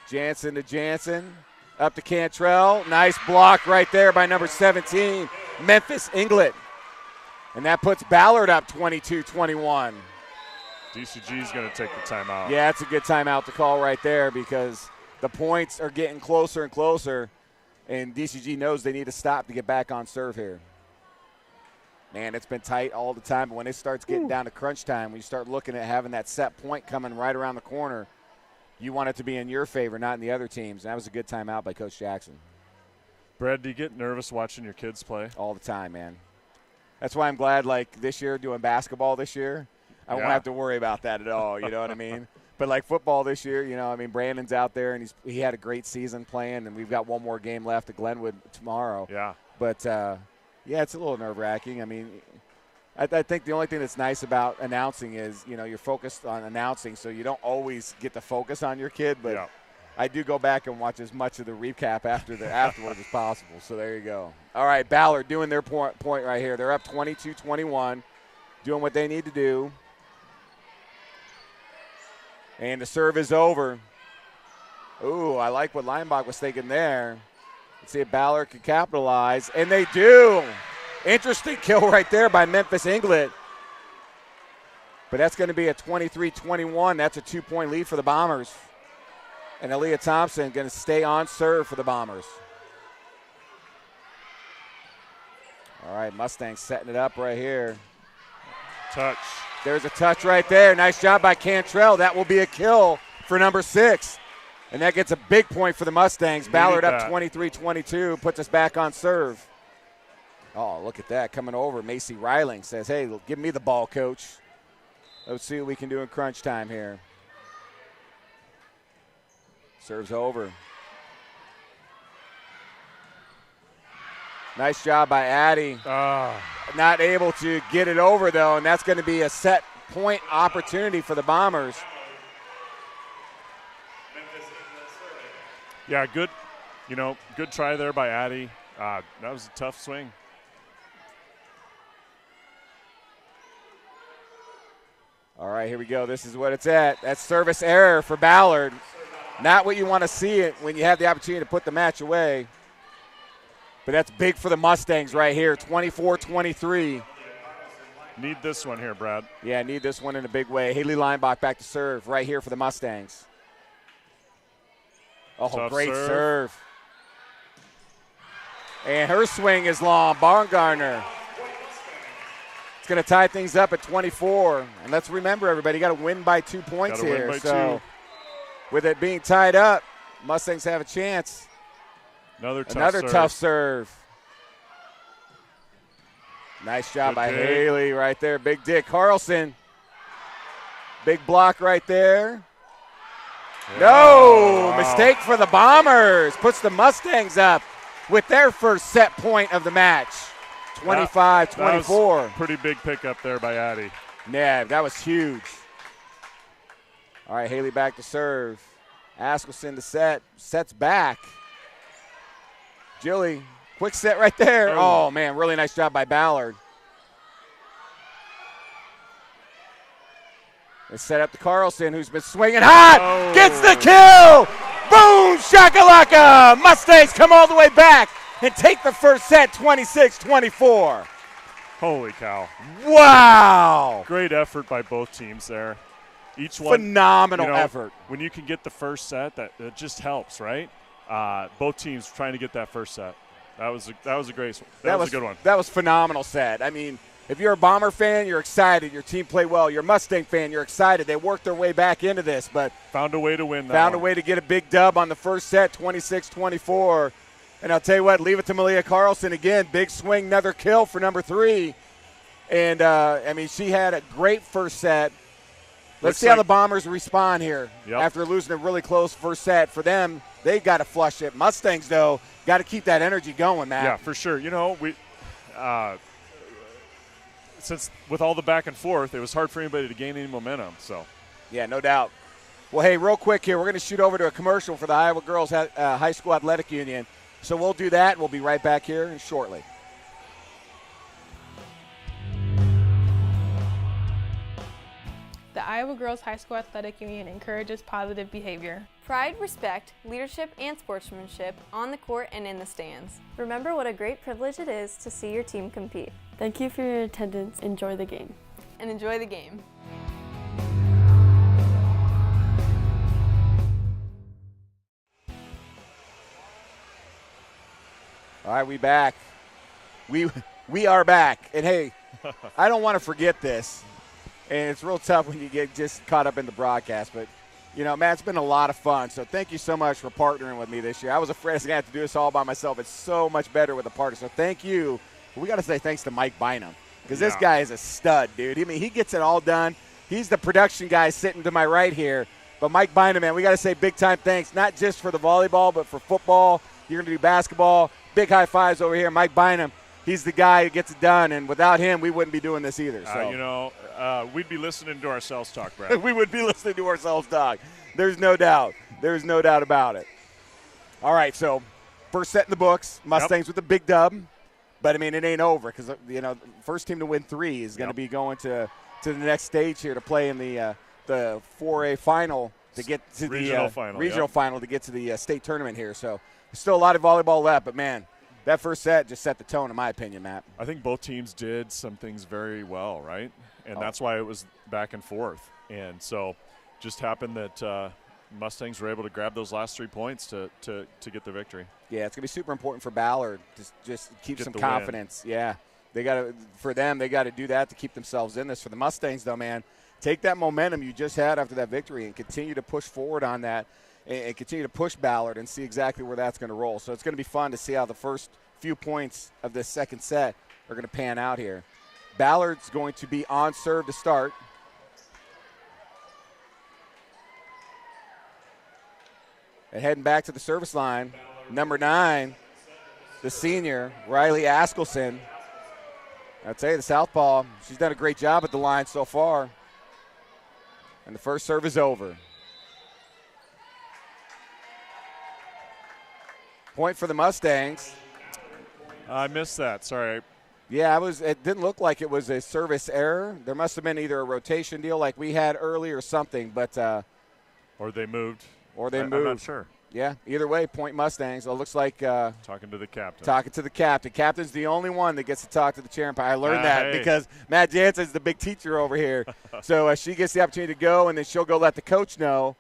Jansen to Jansen. Up to Cantrell. Nice block right there by number 17, Memphis Inglet. And that puts Ballard up 22-21. DCG is going to take the timeout. Yeah, it's a good timeout to call right there because the points are getting closer and closer, and DCG knows they need to stop to get back on serve here. Man, it's been tight all the time, but when it starts getting down to crunch time, when you start looking at having that set point coming right around the corner, you want it to be in your favor, not in the other team's. And that was a good timeout by Coach Jackson. Brad, do you get nervous watching your kids play? All the time, man. That's why I'm glad, like, this year, doing basketball this year, I won't have to worry about that at all, you know what I mean? But, like, football this year, Brandon's out there, and he had a great season playing, and we've got one more game left at Glenwood tomorrow. Yeah. But, it's a little nerve-wracking. I mean, I think the only thing that's nice about announcing is, you're focused on announcing, so you don't always get to focus on your kid. But I do go back and watch as much of the recap afterwards as possible. So there you go. All right, Ballard doing their point right here. They're up 22-21, doing what they need to do. And the serve is over. Ooh, I like what Leinbach was thinking there. Let's see if Ballard can capitalize. And they do. Interesting kill right there by Memphis Inglet. But that's going to be a 23-21. That's a 2-point lead for the Bombers. And Aaliyah Thompson going to stay on serve for the Bombers. All right, Mustangs setting it up right here. Touch. There's a touch right there. Nice job by Cantrell. That will be a kill for number 6. And that gets a big point for the Mustangs. Ballard up 23-22, puts us back on serve. Oh, look at that coming over. Macy Reiling says, hey, give me the ball, coach. Let's see what we can do in crunch time here. Serves over. Nice job by Addie. Not able to get it over, though, and that's going to be a set point opportunity for the Bombers. Yeah, good try there by Addie. That was a tough swing. All right, here we go. This is what it's at. That's service error for Ballard. Not what you want to see it when you have the opportunity to put the match away. But that's big for the Mustangs right here, 24-23. Need this one here, Brad. Yeah, need this one in a big way. Haley Leinbach back to serve right here for the Mustangs. Oh, Tough great serve. And her swing is long. Baumgartner. It's going to tie things up at 24. And let's remember, everybody, you got to win by 2 points here. So with it being tied up, Mustangs have a chance. Another tough serve. Nice job by Haley right there. Big Dick Carlson. Big block right there. Yeah. No, mistake for the Bombers. Puts the Mustangs up with their first set point of the match. 25-24. Pretty big pickup there by Addie. Yeah, that was huge. All right, Haley back to serve. Askelson to set. Sets back. Jilly, quick set right there. Oh, man, really nice job by Ballard. They set up to Carlson, who's been swinging hot. Oh. Gets the kill. Boom, shakalaka. Mustangs come all the way back and take the first set 26-24. Holy cow. Wow. Great effort by both teams there. Each one. Phenomenal effort. When you can get the first set, that just helps, right? Both teams trying to get that first set. That was a great one. That was a good one. That was phenomenal set. I mean, if you're a Bomber fan, you're excited. Your team played well. You're a Mustang fan, you're excited. They worked their way back into this, but found a way to win that Found a way to get a big dub on the first set, 26-24. And I'll tell you what, leave it to Malia Carlson again. Big swing, another kill for number 3. And, I mean, she had a great first set. Let's see how the Bombers respond here after losing a really close first set. For them, they got to flush it. Mustangs, though, got to keep that energy going, Matt. Yeah, for sure. You know, we since with all the back and forth, it was hard for anybody to gain any momentum. So, yeah, no doubt. Well, hey, real quick here, we're going to shoot over to a commercial for the Iowa Girls High School Athletic Union. So we'll do that. We'll be right back here shortly. The Iowa Girls High School Athletic Union encourages positive behavior. Pride, respect, leadership, and sportsmanship on the court and in the stands. Remember what a great privilege it is to see your team compete. Thank you for your attendance. Enjoy the game. And enjoy the game. All right, we back. We are back. And, hey, I don't want to forget this. And it's real tough when you get just caught up in the broadcast. But, you know, Matt, it's been a lot of fun. So thank you so much for partnering with me this year. I was afraid I was going to have to do this all by myself. It's so much better with a partner. So thank you. We got to say thanks to Mike Bynum because this guy is a stud, dude. I mean, he gets it all done. He's the production guy sitting to my right here. But Mike Bynum, man, we got to say big time thanks, not just for the volleyball, but for football. You're going to do basketball. Big high fives over here. Mike Bynum, he's the guy who gets it done. And without him, we wouldn't be doing this either. So. You know, we'd be listening to ourselves talk, Brad. We would be listening to ourselves talk. There's no doubt. There's no doubt about it. All right, so first set in the books. Mustangs with a big dub. But, I mean, it ain't over because, you know, first team to win 3 is going to be going to the next stage here to play in the 4A final to get to regional final to get to the state tournament here. So there's still a lot of volleyball left. But, man, that first set just set the tone, in my opinion, Matt. I think both teams did some things very well, right? And that's why it was back and forth. And so just happened that Mustangs were able to grab those last 3 points to get the victory. Yeah, it's going to be super important for Ballard to just keep some confidence. Win. Yeah, they got to do that to keep themselves in this. For the Mustangs, though, man, take that momentum you just had after that victory and continue to push forward on that and continue to push Ballard and see exactly where that's going to roll. So it's going to be fun to see how the first few points of this second set are going to pan out here. Ballard's going to be on serve to start. And heading back to the service line, number 9, the senior, Riley Askelson. I'll tell you, the southpaw, she's done a great job at the line so far. And the first serve is over. Point for the Mustangs. I missed that. Sorry. Yeah, it didn't look like it was a service error. There must have been either a rotation deal like we had early or something, but or they moved. I'm not sure. Yeah, either way, point Mustangs. It looks like talking to the captain. Captain's the only one that gets to talk to the chair umpire. I learned that because Matt Jansen's the big teacher over here. So she gets the opportunity to go, and then she'll go let the coach know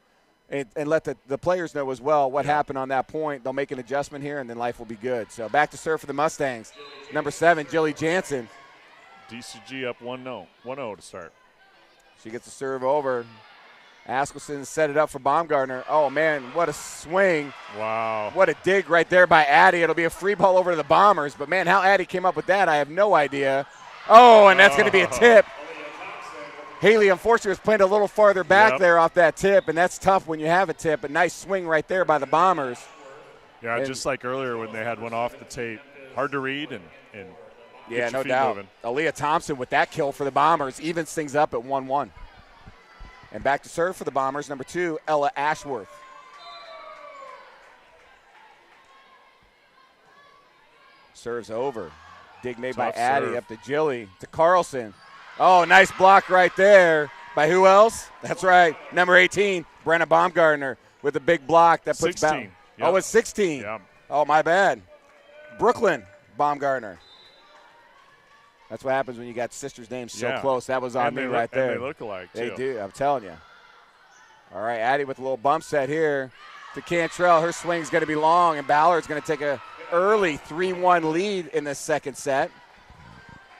and let the players know as well what happened on that point. They'll make an adjustment here, and then life will be good. So back to serve for the Mustangs. Number 7, Jilly Jansen. DCG up 1-0 to start. She gets the serve over. Askelson set it up for Baumgartner. Oh, man, what a swing. Wow. What a dig right there by Addie. It'll be a free ball over to the Bombers. But, man, how Addie came up with that, I have no idea. Oh, and that's going to be a tip. Haley, unfortunately, was playing a little farther back there off that tip, and that's tough when you have a tip. A nice swing right there by the Bombers. Yeah, and just like earlier when they had one off the tape. Hard to read and yeah, get your no feet doubt. moving. Aaliyah Thompson with that kill for the Bombers evens things up at 1-1. And back to serve for the Bombers, number 2, Ella Ashworth. Serves over. Dig made by Addie up to Jilly, to Carlson. Oh, nice block right there. By who else? That's right, number 18, Brenna Baumgartner with a big block that puts 16. Yep. Oh, it's 16. Yep. Oh, my bad. Brooklyn Baumgartner. That's what happens when you got sisters' names so close. That was on me right there. And they look alike, too. They do, I'm telling you. All right, Addie with a little bump set here to Cantrell. Her swing's going to be long, and Ballard's going to take a early 3-1 lead in this second set.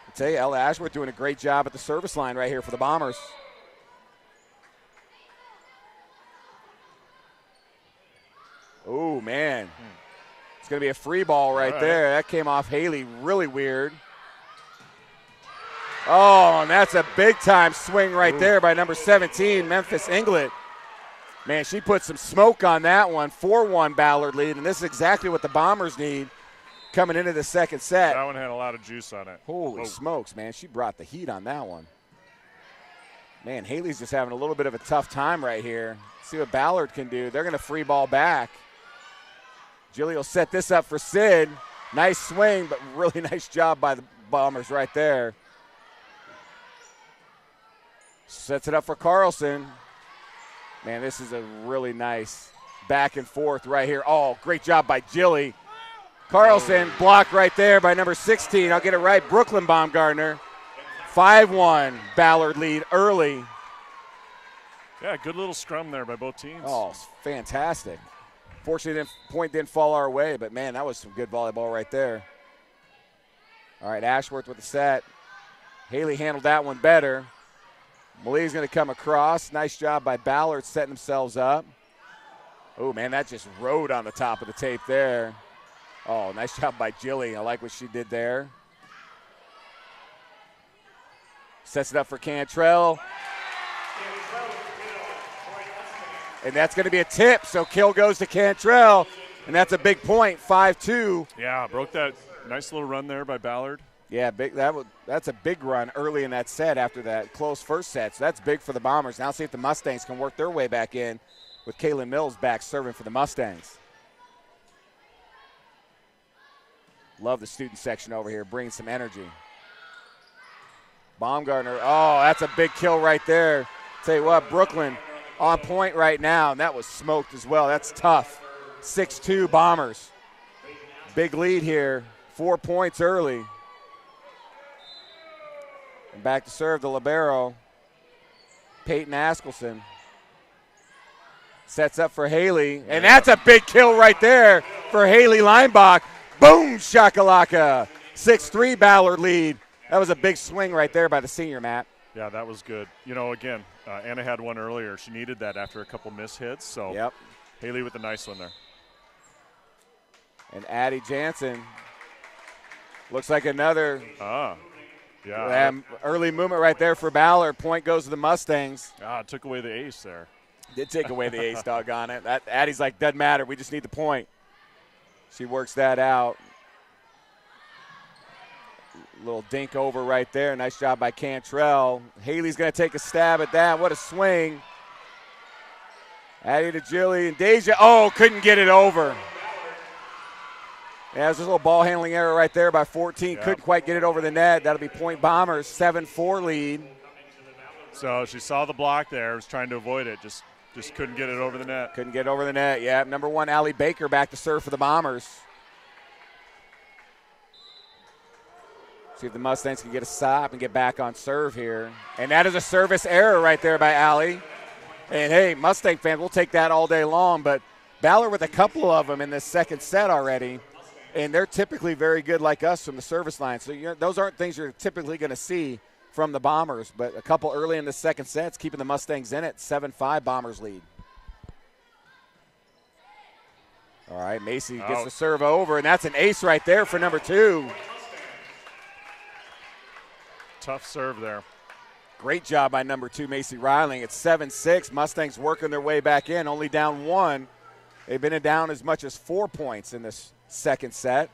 I tell you, Ella Ashworth doing a great job at the service line right here for the Bombers. Oh, man. It's going to be a free ball right there. That came off Haley really weird. Oh, and that's a big-time swing right there by number 17, Memphis Inglet. Man, she put some smoke on that one. 4-1 Ballard lead, and this is exactly what the Bombers need coming into the second set. That one had a lot of juice on it. Holy smokes, man. She brought the heat on that one. Man, Haley's just having a little bit of a tough time right here. See what Ballard can do. They're going to free ball back. Jilly will set this up for Sid. Nice swing, but really nice job by the Bombers right there. Sets it up for Carlson. Man, this is a really nice back and forth right here. Oh, great job by Jilly. Carlson blocked right there by number 16. I'll get it right. Brooklyn Baumgartner. 5-1 Ballard lead early. Yeah, good little scrum there by both teams. Oh, fantastic. Fortunately, the point didn't fall our way, but, man, that was some good volleyball right there. All right, Ashworth with the set. Haley handled that one better. Mali's going to come across. Nice job by Ballard setting themselves up. Oh, man, that just rode on the top of the tape there. Oh, nice job by Jilly. I like what she did there. Sets it up for Cantrell. And that's going to be a tip, so kill goes to Cantrell. And that's a big point, 5-2. Yeah, broke that nice little run there by Ballard. Yeah, that's a big run early in that set after that close first set. So that's big for the Bombers. Now see if the Mustangs can work their way back in with Kaylin Mills back serving for the Mustangs. Love the student section over here, bringing some energy. Baumgartner, oh, that's a big kill right there. Tell you what, Brooklyn on point right now, and that was smoked as well. That's tough. 6-2 Bombers. Big lead here, 4 points early. And back to serve the libero, Peyton Askelson. Sets up for Haley, and that's a big kill right there for Haley Leinbach. Boom, shakalaka. 6-3 Ballard lead. That was a big swing right there by the senior, Matt. Yeah, that was good. You know, again, Anna had one earlier. She needed that after a couple miss hits. So Haley with a nice one there. And Addie Jansen looks like another early movement right there for Ballard. Point goes to the Mustangs. Took away the ace there. Did take away the ace, doggone it. Addie's like, doesn't matter. We just need the point. She works that out. Little dink over right there. Nice job by Cantrell. Haley's going to take a stab at that. What a swing. Addie to Jilly and Deja. Oh, couldn't get it over. Yeah, there's a little ball handling error right there by 14. Yep. Couldn't quite get it over the net. That'll be point Bombers, 7-4 lead. So she saw the block there, was trying to avoid it, just couldn't get it over the net. Couldn't get over the net, yeah. Number 1, Allie Baker back to serve for the Bombers. See if the Mustangs can get a stop and get back on serve here. And that is a service error right there by Allie. And, hey, Mustang fans, we'll take that all day long. But Ballard with a couple of them in this second set already. And they're typically very good like us from the service line. So those aren't things you're typically going to see from the Bombers. But a couple early in the second set's keeping the Mustangs in it. 7-5 Bombers lead. All right, Macy gets the serve over. And that's an ace right there for number 2. Tough serve there. Great job by number 2, Macy Riling. It's 7-6. Mustangs working their way back in, only down 1. They've been down as much as 4 points in this second set.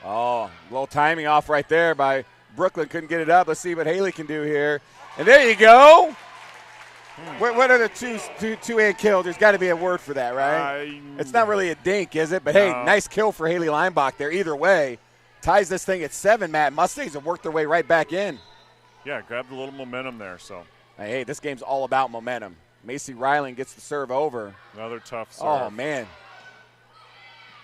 Oh, a little timing off right there by Brooklyn. Couldn't get it up. Let's see what Haley can do here. And there you go. What are the two-hand kill? There's got to be a word for that, right? It's not really a dink, is it? But, hey, nice kill for Haley Leinbach there. Either way, ties this thing at 7, Matt. Mustangs have worked their way right back in. Yeah, grabbed a little momentum there. So, hey, this game's all about momentum. Macy Riling gets the serve over. Another tough serve. Oh, man.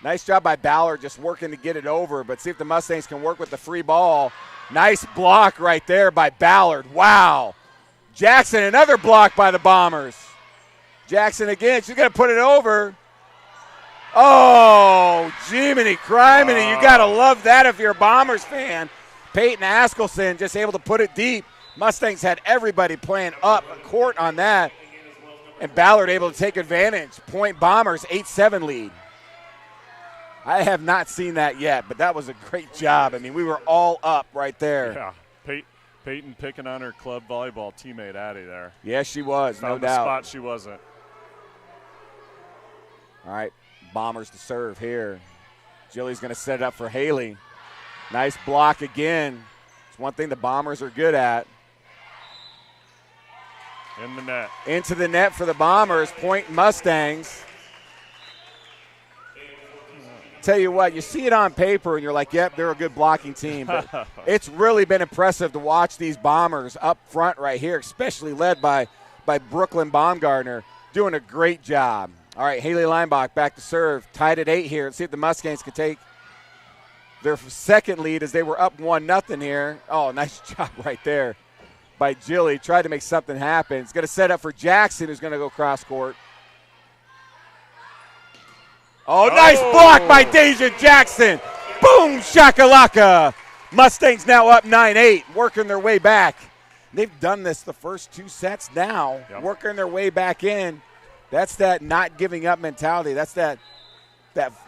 Nice job by Ballard just working to get it over, but see if the Mustangs can work with the free ball. Nice block right there by Ballard. Wow. Jackson, another block by the Bombers. Jackson again. She's going to put it over. Oh, Jiminy criminy. You got to love that if you're a Bombers fan. Peyton Askelson just able to put it deep. Mustangs had everybody playing up court on that. And Ballard able to take advantage. Point Bombers, 8-7 lead. I have not seen that yet, but that was a great job. I mean, we were all up right there. Yeah, Peyton picking on her club volleyball teammate Addie there. Yes, she was, no doubt. Found the spot she wasn't. All right, Bombers to serve here. Jilly's going to set it up for Haley. Nice block again. It's one thing the Bombers are good at. In the net. Into the net for the Bombers. Point Mustangs. Tell you what, you see it on paper and you're like, yep, they're a good blocking team. But it's really been impressive to watch these Bombers up front right here, especially led by Brooklyn Baumgartner, doing a great job. All right, Haley Leinbach back to serve. Tied at 8 here. Let's see if the Mustangs can take their second lead as they were up 1-0 here. Oh, nice job right there by Jilly. Tried to make something happen. It's going to set up for Jackson, who's going to go cross court. Oh, nice block by Deja Jackson. Boom, shakalaka. Mustangs now up 9-8, working their way back. They've done this the first 2 sets now, working their way back in. That's that not giving up mentality. That's that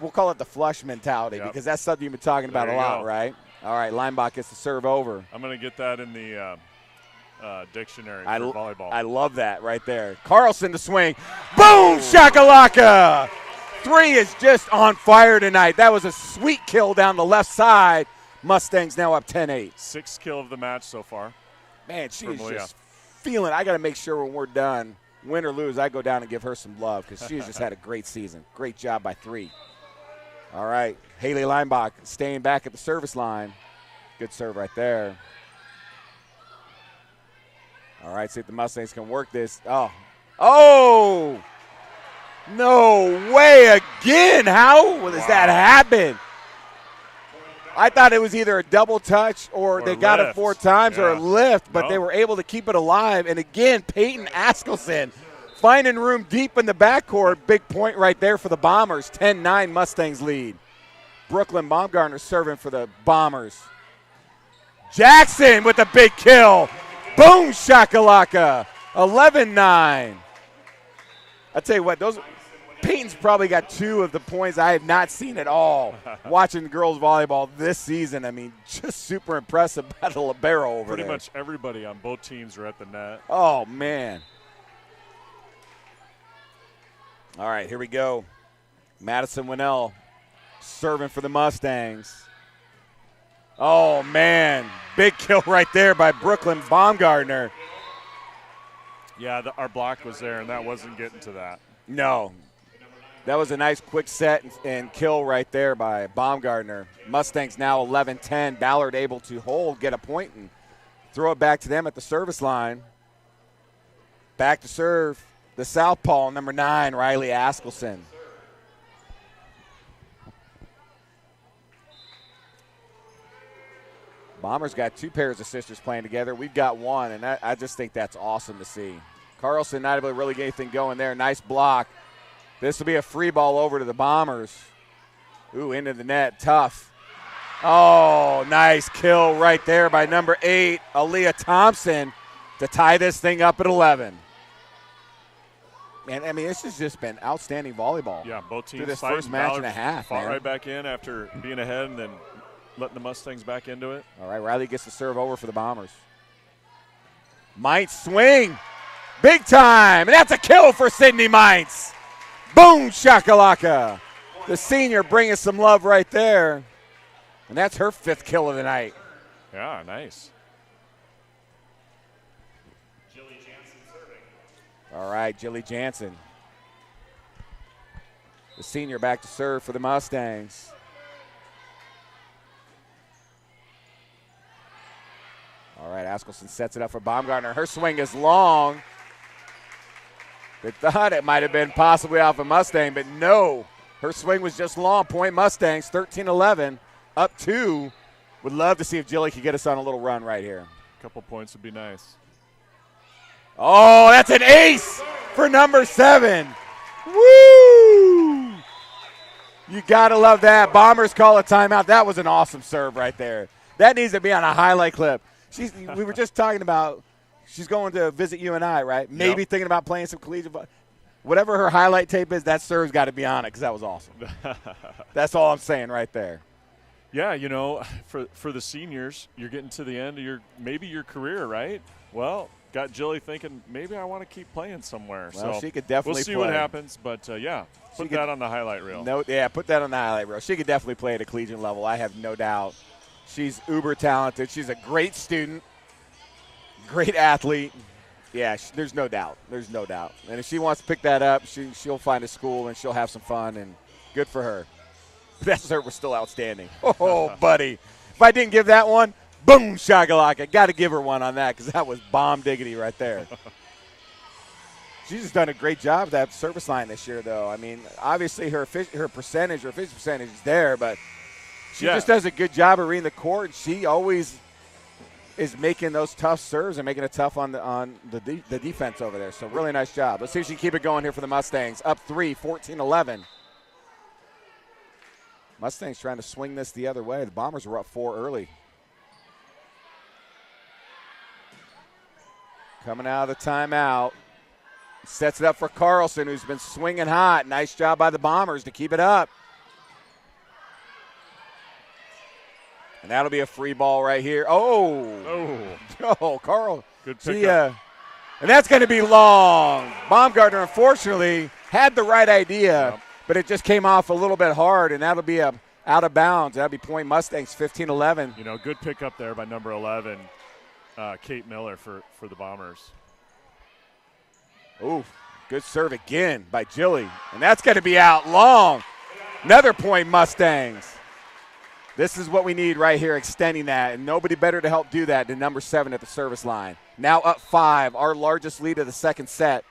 we'll call it the flush mentality because that's something you've been talking about a lot, right? All right, Leinbach gets the serve over. I'm going to get that in the dictionary for volleyball. I love that right there. Carlson to swing. Boom, shakalaka. 3 is just on fire tonight. That was a sweet kill down the left side. Mustangs now up 10-8. 6th kill of the match so far. Man, she is just feeling. I got to make sure when we're done, win or lose, I go down and give her some love because she's just had a great season. Great job by 3. All right, Haley Leinbach staying back at the service line. Good serve right there. All right, see if the Mustangs can work this. Oh! No way again. How does that happen? I thought it was either a double touch or they got it 4 times or a lift, but they were able to keep it alive. And again, Peyton Askelson finding room deep in the backcourt. Big point right there for the Bombers. 10-9 Mustangs lead. Brooklyn Baumgartner serving for the Bombers. Jackson with a big kill. Boom, shakalaka. 11-9. I tell you what, Peyton's probably got 2 of the points I have not seen at all watching girls volleyball this season. I mean, just super impressive by the libero over there. Pretty much everybody on both teams are at the net. Oh, man. All right, here we go. Madison Winnell serving for the Mustangs. Oh, man. Big kill right there by Brooklyn Baumgartner. Yeah, our block was there, and that wasn't getting to that. No. That was a nice quick set and kill right there by Baumgartner. Mustangs now 11-10. Ballard able to hold, get a point, and throw it back to them at the service line. Back to serve the southpaw, number 9, Riley Askelson. Bombers got 2 pairs of sisters playing together. We've got 1, and I just think that's awesome to see. Carlson not able to really get anything going there. Nice block. This will be a free ball over to the Bombers. Ooh, into the net. Tough. Oh, nice kill right there by number 8, Aaliyah Thompson, to tie this thing up at 11. Man, I mean, this has just been outstanding volleyball. Yeah, both teams through this fighting. first match Ballard and a half, fought man. right back in after being ahead and then letting the Mustangs back into it. All right, Riley gets the serve over for the Bombers. Might swing. Big time. And that's a kill for Sydney Mites. Boom, shakalaka. The senior bringing some love right there. And that's her 5th kill of the night. Yeah, nice. All right, Jilly Jansen. The senior back to serve for the Mustangs. All right, Askelson sets it up for Baumgartner. Her swing is long. They thought it might have been possibly off a Mustang, but no. Her swing was just long. Point Mustangs, 13-11, up 2. Would love to see if Jilly could get us on a little run right here. A couple points would be nice. Oh, that's an ace for number 7. Woo! You got to love that. Bombers call a timeout. That was an awesome serve right there. That needs to be on a highlight clip. We were just talking about she's going to visit you and I, right? Maybe thinking about playing some collegiate. Whatever her highlight tape is, that serve's got to be on it because that was awesome. That's all I'm saying right there. Yeah, you know, for the seniors, you're getting to the end of maybe your career, right? Well, got Jilly thinking maybe I want to keep playing somewhere. Well, so she could definitely we'll see play. What happens, but yeah, put that on the highlight reel. No, yeah, put that on the highlight reel. She could definitely play at a collegiate level. I have no doubt. She's uber talented. She's a great student, great athlete. Yeah, there's no doubt. There's no doubt. And if she wants to pick that up, she'll find a school and she'll have some fun, and good for her. That serve was still outstanding. Oh, buddy. If I didn't give that one, boom, shakalaka. Got to give her one on that because that was bomb diggity right there. She's just done a great job with that service line this year, though. I mean, obviously her efficient percentage is there, but she just does a good job of reading the court. She always is making those tough serves and making it tough on the defense over there. So really nice job. Let's see if she can keep it going here for the Mustangs. Up 3, 14-11. Mustangs trying to swing this the other way. The Bombers were up 4 early. Coming out of the timeout. Sets it up for Carlson, who's been swinging hot. Nice job by the Bombers to keep it up. And that'll be a free ball right here. Oh, Carl. Good pickup. And that's going to be long. Baumgartner, unfortunately, had the right idea, but it just came off a little bit hard, and that'll be out of bounds. That'll be point Mustangs, 15-11. You know, good pickup there by number 11, Kate Miller for the Bombers. Ooh, good serve again by Jilly. And that's going to be out long. Another point Mustangs. This is what we need right here, extending that, and nobody better to help do that than number 7 at the service line. Now up 5, our largest lead of the second set.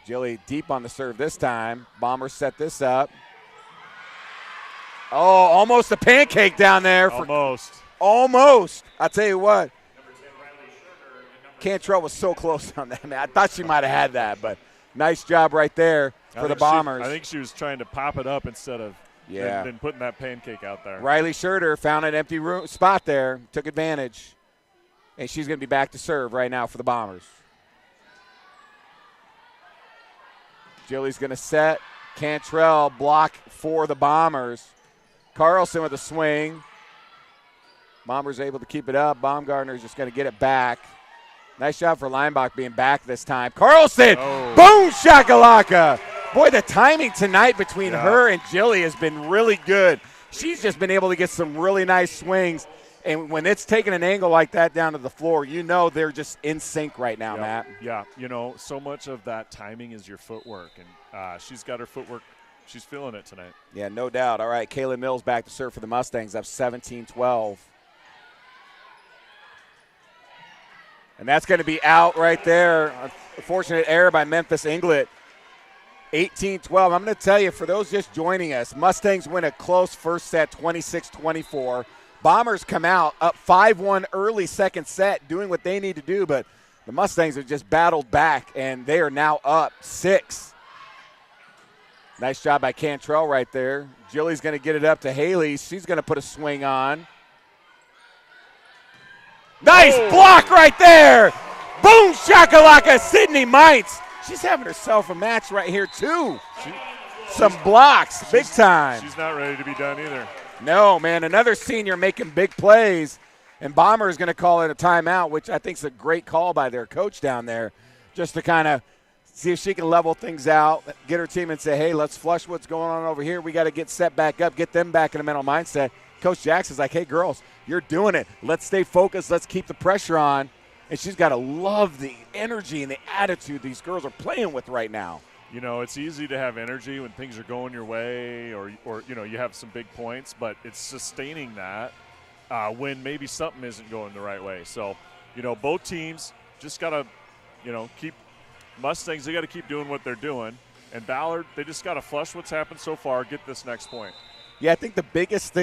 Jilly deep on the serve this time. Bombers set this up. Oh, almost a pancake down there. Almost. I'll tell you what. Cantrell was so close on that, man. I thought she might have had that, but nice job right there for the Bombers. I think she was trying to pop it up instead of than putting that pancake out there. Riley Scherter found an empty spot there, took advantage, and she's going to be back to serve right now for the Bombers. Jilly's going to set. Cantrell block for the Bombers. Carlson with a swing. Bombers able to keep it up. Baumgartner's just going to get it back. Nice job for Leinbach being back this time. Carlson, boom, shakalaka. Boy, the timing tonight between her and Jilly has been really good. She's just been able to get some really nice swings. And when it's taking an angle like that down to the floor, you know they're just in sync right now, Matt. Yeah, so much of that timing is your footwork, and she's got her footwork. She's feeling it tonight. Yeah, no doubt. All right, Kayla Mills back to serve for the Mustangs, up 17-12. And that's going to be out right there. A fortunate error by Memphis Inglet. 18-12. I'm going to tell you, for those just joining us, Mustangs win a close first set, 26-24. Bombers come out up 5-1 early second set, doing what they need to do, but the Mustangs have just battled back, and they are now up 6. Nice job by Cantrell right there. Jilly's going to get it up to Haley. She's going to put a swing on. Nice block right there. Boom, shakalaka, Sydney Mites. She's having herself a match right here, too. Some blocks, big time. She's not ready to be done either. No, man, another senior making big plays, and Bomber is going to call it a timeout, which I think is a great call by their coach down there, just to kind of see if she can level things out, get her team and say, hey, let's flush what's going on over here. We got to get set back up, get them back in a mental mindset. Coach Jackson's like, hey, girls, you're doing it. Let's stay focused. Let's keep the pressure on. And she's got to love the energy and the attitude these girls are playing with right now. It's easy to have energy when things are going your way or you have some big points, but it's sustaining that when maybe something isn't going the right way. So, both teams just got to, keep Mustangs, they got to keep doing what they're doing. And Ballard, they just got to flush what's happened so far, get this next point. Yeah, I think the biggest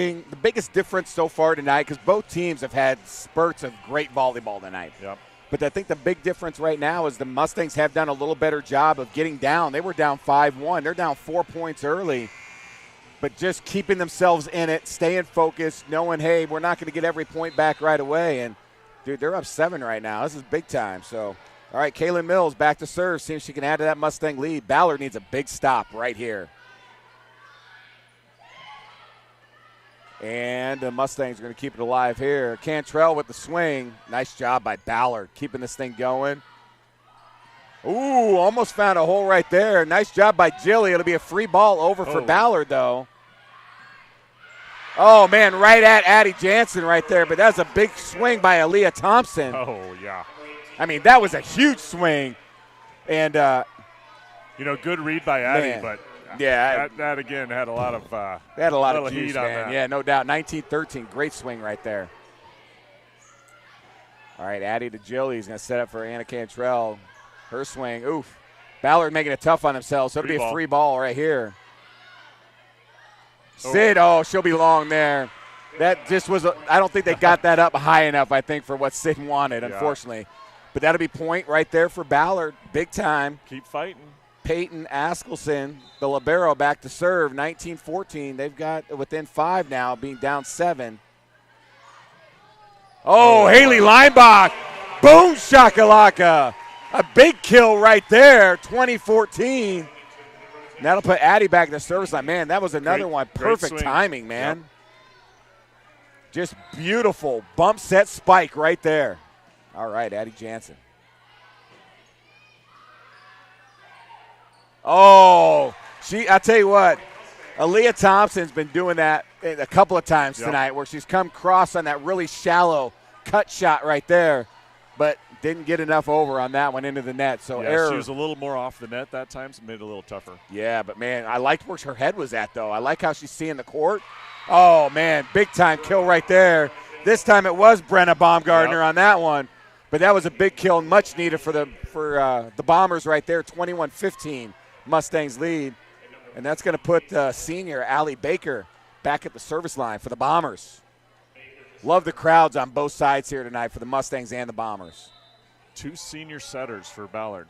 difference so far tonight, because both teams have had spurts of great volleyball tonight. Yep. But I think the big difference right now is the Mustangs have done a little better job of getting down. They were down 5-1. They're down 4 points early. But just keeping themselves in it, staying focused, knowing, hey, we're not going to get every point back right away. And, dude, they're up 7 right now. This is big time. So, all right, Kaylin Mills back to serve. See if she can add to that Mustang lead. Ballard needs a big stop right here. And the Mustangs are going to keep it alive here. Cantrell with the swing. Nice job by Ballard keeping this thing going. Ooh, almost found a hole right there. Nice job by Jilly. It'll be a free ball over for Ballard, though. Oh, man, right at Addie Jansen right there. But that's a big swing by Aaliyah Thompson. Oh, yeah. I mean, that was a huge swing. And, good read by Addie, man. But yeah, that again had a lot of they had a lot of heat juice, on man. that. Yeah, no doubt. 19-13, great swing right there. All right, Addie to Jilly. He's going to set up for Anna Cantrell. Her swing, oof. Ballard making it tough on themselves, so it'll be a free ball right here. Sid, she'll be long there. That just was I don't think they got that up high enough, I think, for what Sid wanted, unfortunately. But that'll be point right there for Ballard, big time. Keep fighting. Peyton Askelson, the libero, back to serve, 19-14. They've got within 5 now, being down 7. Haley Leinbach, boom shakalaka. A big kill right there, 20-14. And that'll put Addie back in the service line. Man, that was another one. Perfect timing, man. Yep. Just beautiful bump set spike right there. All right, Addie Jansen. I tell you what, Aaliyah Thompson's been doing that a couple of times tonight where she's come cross on that really shallow cut shot right there, but didn't get enough over on that one into the net. So error. She was a little more off the net that time, so made it a little tougher. Yeah, but, man, I liked where her head was at, though. I like how she's seeing the court. Oh, man, big-time kill right there. This time it was Brenna Baumgartner on that one, but that was a big kill, much needed for the Bombers right there, 21-15. Mustangs lead, and that's going to put senior Allie Baker back at the service line for the Bombers. Love the crowds on both sides here tonight for the Mustangs and the Bombers. 2 senior setters for Ballard.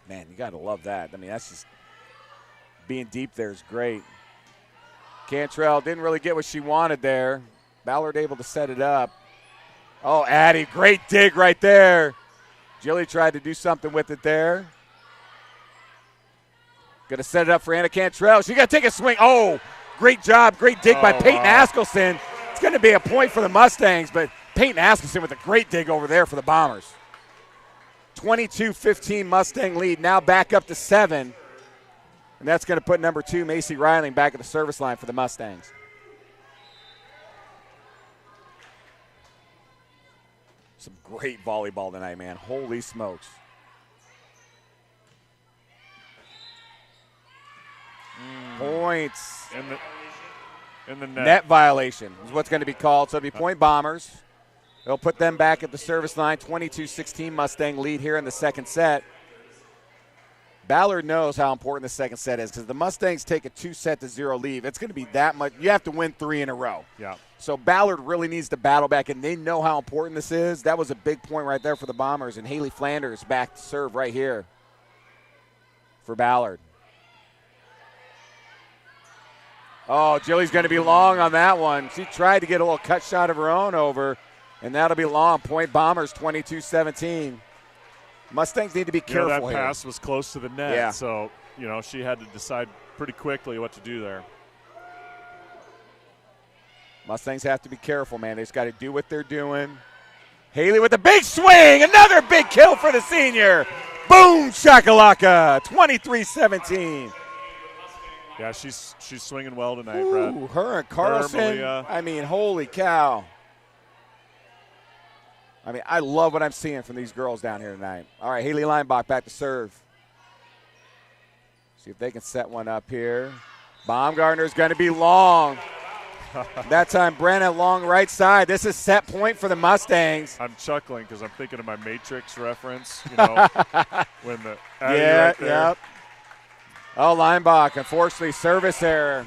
Man, you got to love that. I mean, that's just being deep there is great. Cantrell didn't really get what she wanted there. Ballard able to set it up. Oh, Addie, great dig right there. Jilly tried to do something with it there. Going to set it up for Anna Cantrell. She got to take a swing. Oh, great job. Great dig by Peyton Askelson. It's going to be a point for the Mustangs, but Peyton Askelson with a great dig over there for the Bombers. 22-15 Mustang lead. Now back up to 7. And that's going to put number 2, Macy Riley, back at the service line for the Mustangs. Some great volleyball tonight, man. Holy smokes. Points. In the net. Net violation is what's going to be called. So it'll be point Bombers. They'll put them back at the service line. 22-16 Mustang lead here in the second set. Ballard knows how important the second set is because the Mustangs take a 2-0 lead. It's going to be that much. You have to win 3 in a row. Yeah. So Ballard really needs to battle back, and they know how important this is. That was a big point right there for the Bombers, and Haley Flanders back to serve right here for Ballard. Oh, Jilly's going to be long on that one. She tried to get a little cut shot of her own over, and that'll be long. Point Bombers, 22-17. Mustangs need to be careful that here. pass was close to the net, Yeah. so, she had to decide pretty quickly what to do there. Mustangs have to be careful, man. They just got to do what they're doing. Haley with a big swing. Another big kill for the senior. Boom, shakalaka, 23-17. Yeah, she's swinging well tonight, Ooh, Brad. her and Carlson. I mean, holy cow. I mean, I love what I'm seeing from these girls down here tonight. All right, Haley Leinbach back to serve. See if they can set one up here. Baumgartner's going to be long. That time, Brenna long right side. This is set point for the Mustangs. I'm chuckling because I'm thinking of my Matrix reference, when the right there. Yep. Oh, Leinbach, unfortunately, service error.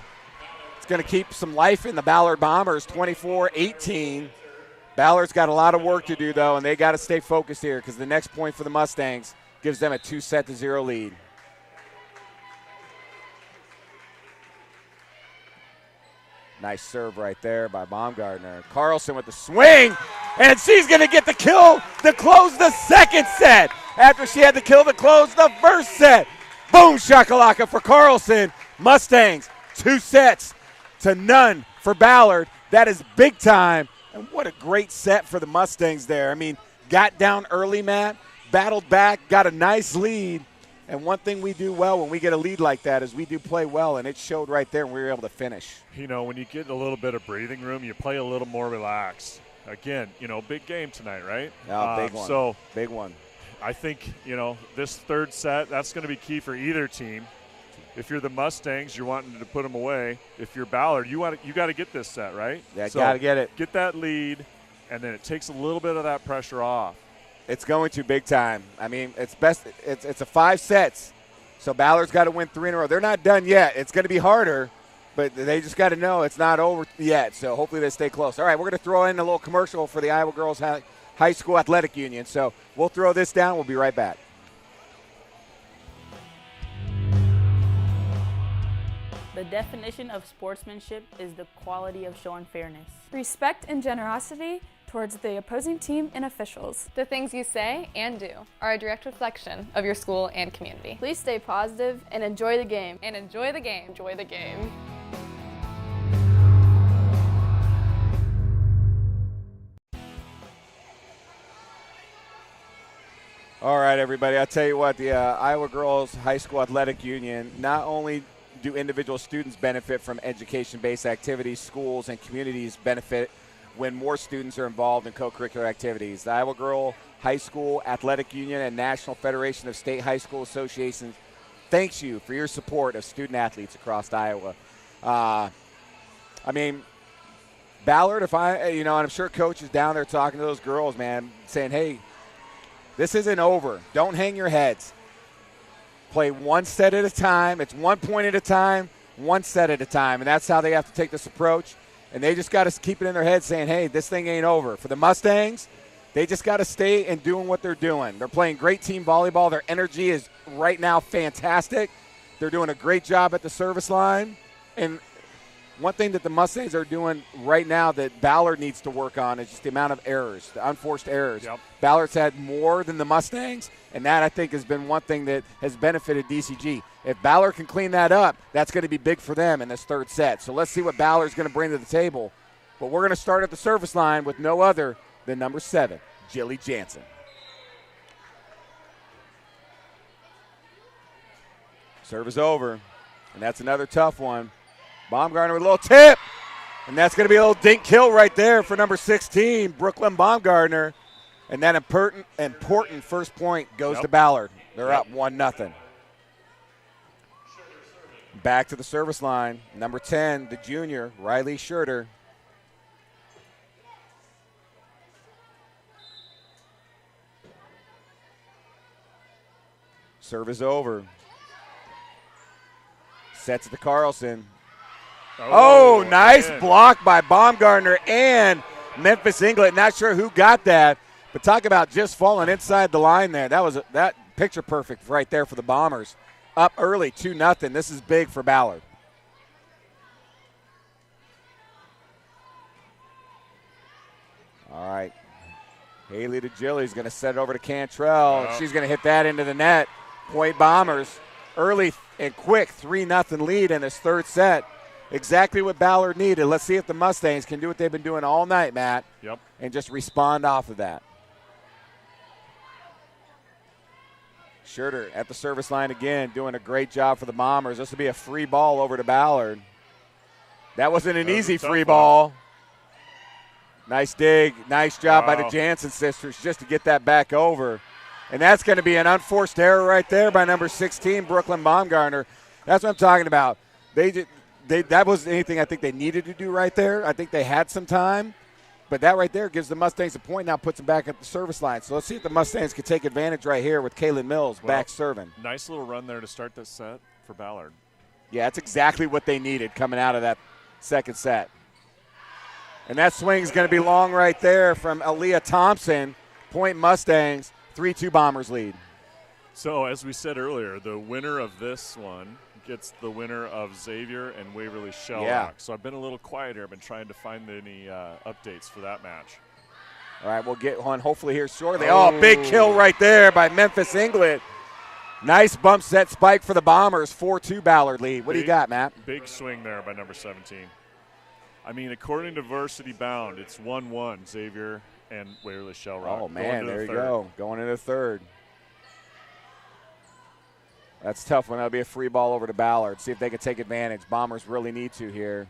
It's going to keep some life in the Ballard Bombers, 24-18. Ballard's got a lot of work to do, though, and they got to stay focused here because the next point for the Mustangs gives them a 2-0 lead. Nice serve right there by Baumgartner. Carlson with the swing, and she's going to get the kill to close the second set after she had the kill to close the first set. Boom, shakalaka for Carlson. Mustangs, 2-0 for Ballard. That is big time. And what a great set for the Mustangs there. I mean, got down early, Matt, battled back, got a nice lead. And one thing we do well when we get a lead like that is we do play well, and it showed right there when we were able to finish. When you get a little bit of breathing room, you play a little more relaxed. Again, big game tonight, right? Yeah, big one. So big one. I think, this third set, that's going to be key for either team. If you're the Mustangs, you're wanting to put them away. If you're Ballard, you got to get this set, right? Yeah, got to get it. Get that lead, and then it takes a little bit of that pressure off. It's going to big time. I mean, it's best. It's a 5 sets, so Ballard's got to win 3 in a row. They're not done yet. It's going to be harder, but they just got to know it's not over yet. So hopefully they stay close. All right, we're going to throw in a little commercial for the Iowa Girls High School Athletic Union. So we'll throw this down. We'll be right back. The definition of sportsmanship is the quality of showing fairness, respect and generosity towards the opposing team and officials. The things you say and do are a direct reflection of your school and community. Please stay positive and enjoy the game. And enjoy the game. Enjoy the game. All right, everybody. I'll tell you what, the Iowa Girls High School Athletic Union, not only do individual students benefit from education-based activities, schools and communities benefit when more students are involved in co-curricular activities. The Iowa Girl High School Athletic Union and National Federation of State High School Associations thanks you for your support of student athletes across Iowa. I mean, Ballard, and I'm sure Coach is down there talking to those girls, man, saying, hey, this isn't over. Don't hang your heads. Play one set at a time. It's 1 point at a time, 1 set at a time. And that's how they have to take this approach. And they just got to keep it in their head saying, hey, this thing ain't over. For the Mustangs, they just got to stay and doing what they're doing. They're playing great team volleyball. Their energy is right now fantastic. They're doing a great job at the service line. And one thing that the Mustangs are doing right now that Ballard needs to work on is just the amount of errors, the unforced errors. Yep. Ballard's had more than the Mustangs, and that, I think, has been one thing that has benefited DCG. If Ballard can clean that up, that's going to be big for them in this third set. So let's see what Ballard's going to bring to the table. But we're going to start at the service line with no other than number 7, Jilly Jansen. Serve is over, and that's another tough one. Baumgartner with a little tip, and that's going to be a little dink kill right there for number 16, Brooklyn Baumgartner. And that important first point goes to Ballard. They're up 1-0. Back to the service line. Number 10, the junior, Riley Schurter. Serve is over. Sets it to Carlson. Oh, nice block by Baumgartner and Memphis Inglet. Not sure who got that, but talk about just falling inside the line there. That picture perfect right there for the Bombers. Up early, 2-0. This is big for Ballard. All right. Haley to Jilly's going to set it over to Cantrell. Wow. She's going to hit that into the net. Point Bombers. Early and quick 3-0 lead in this third set. Exactly what Ballard needed. Let's see if the Mustangs can do what they've been doing all night, Matt. Yep. And just respond off of that. Schurter at the service line again, doing a great job for the Bombers. This will be a free ball over to Ballard. That wasn't an easy free ball. Nice dig. Nice job by the Jansen sisters just to get that back over. And that's going to be an unforced error right there by number 16, Brooklyn Baumgartner. That's what I'm talking about. That wasn't anything I think they needed to do right there. I think they had some time. But that right there gives the Mustangs a point, now puts them back at the service line. So let's see if the Mustangs can take advantage right here with Kaylin Mills back serving. Nice little run there to start this set for Ballard. Yeah, that's exactly what they needed coming out of that second set. And that swing's going to be long right there from Aaliyah Thompson. Point Mustangs, 3-2 Bombers lead. So as we said earlier, the winner of this one gets the winner of Xavier and Waverly Shell Rock. So I've been a little quiet here. I've been trying to find any updates for that match. All right, we'll get one hopefully here shortly. Oh, big kill right there by Memphis Inglet. Nice bump set spike for the Bombers, 4-2 Ballard lead. What do you got, Matt? Big swing there by number 17. I mean, according to Varsity Bound, it's 1-1, Xavier and Waverly Shell Rock. Oh, man, there you go. Going into the third. That's tough one. That'll be a free ball over to Ballard. See if they can take advantage. Bombers really need to here.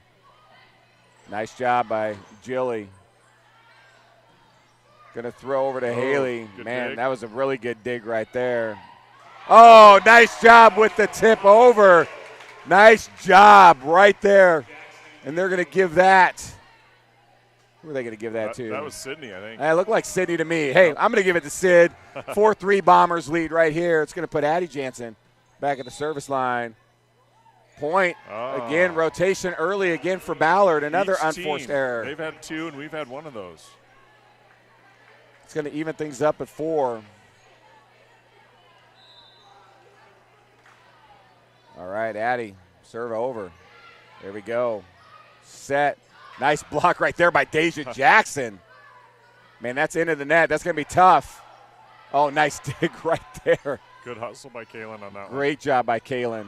Nice job by Jilly. Going to throw over to Haley. Man, dig. That was a really good dig right there. Oh, nice job with the tip over. Nice job right there. And they're going to give that. Who are they going to give that to? That was Sydney, I think. It looked like Sydney to me. Hey, I'm going to give it to Sid. 4-3 Bombers lead right here. It's going to put Addie Jansen back at the service line. Point. Again, rotation early again for Ballard. Another unforced error. They've had two, and we've had one of those. It's going to even things up at 4. All right, Addie. Serve over. There we go. Set. Nice block right there by Deja Jackson. Man, that's into the net. That's going to be tough. Oh, nice dig right there. Good hustle by Kaylin on that one. Great job by Kaylin.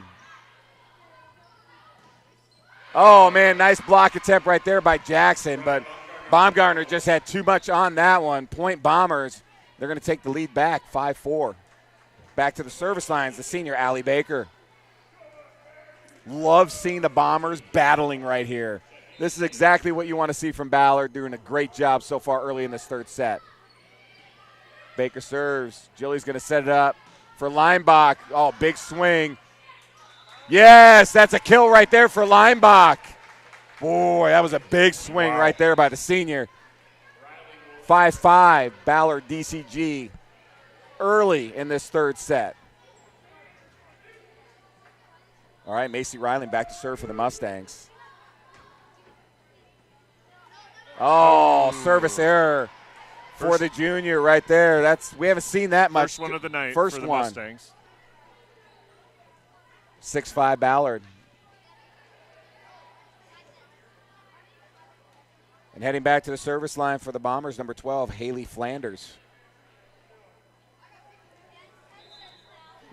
Oh, man, nice block attempt right there by Jackson, but Baumgartner just had too much on that one. Point Bombers, they're going to take the lead back, 5-4. Back to the service lines, the senior, Allie Baker. Love seeing the Bombers battling right here. This is exactly what you want to see from Ballard, doing a great job so far early in this third set. Baker serves. Jilly's going to set it up for Leinbach. Oh, big swing. Yes, that's a kill right there for Leinbach. Boy, that was a big swing right there by the senior. 5-5, Ballard DCG early in this third set. All right, Macy Riley back to serve for the Mustangs. Oh, service error for the junior right there. We haven't seen that much. First one of the night for the Mustangs. 6-5 Ballard. And heading back to the service line for the Bombers, number 12, Haley Flanders.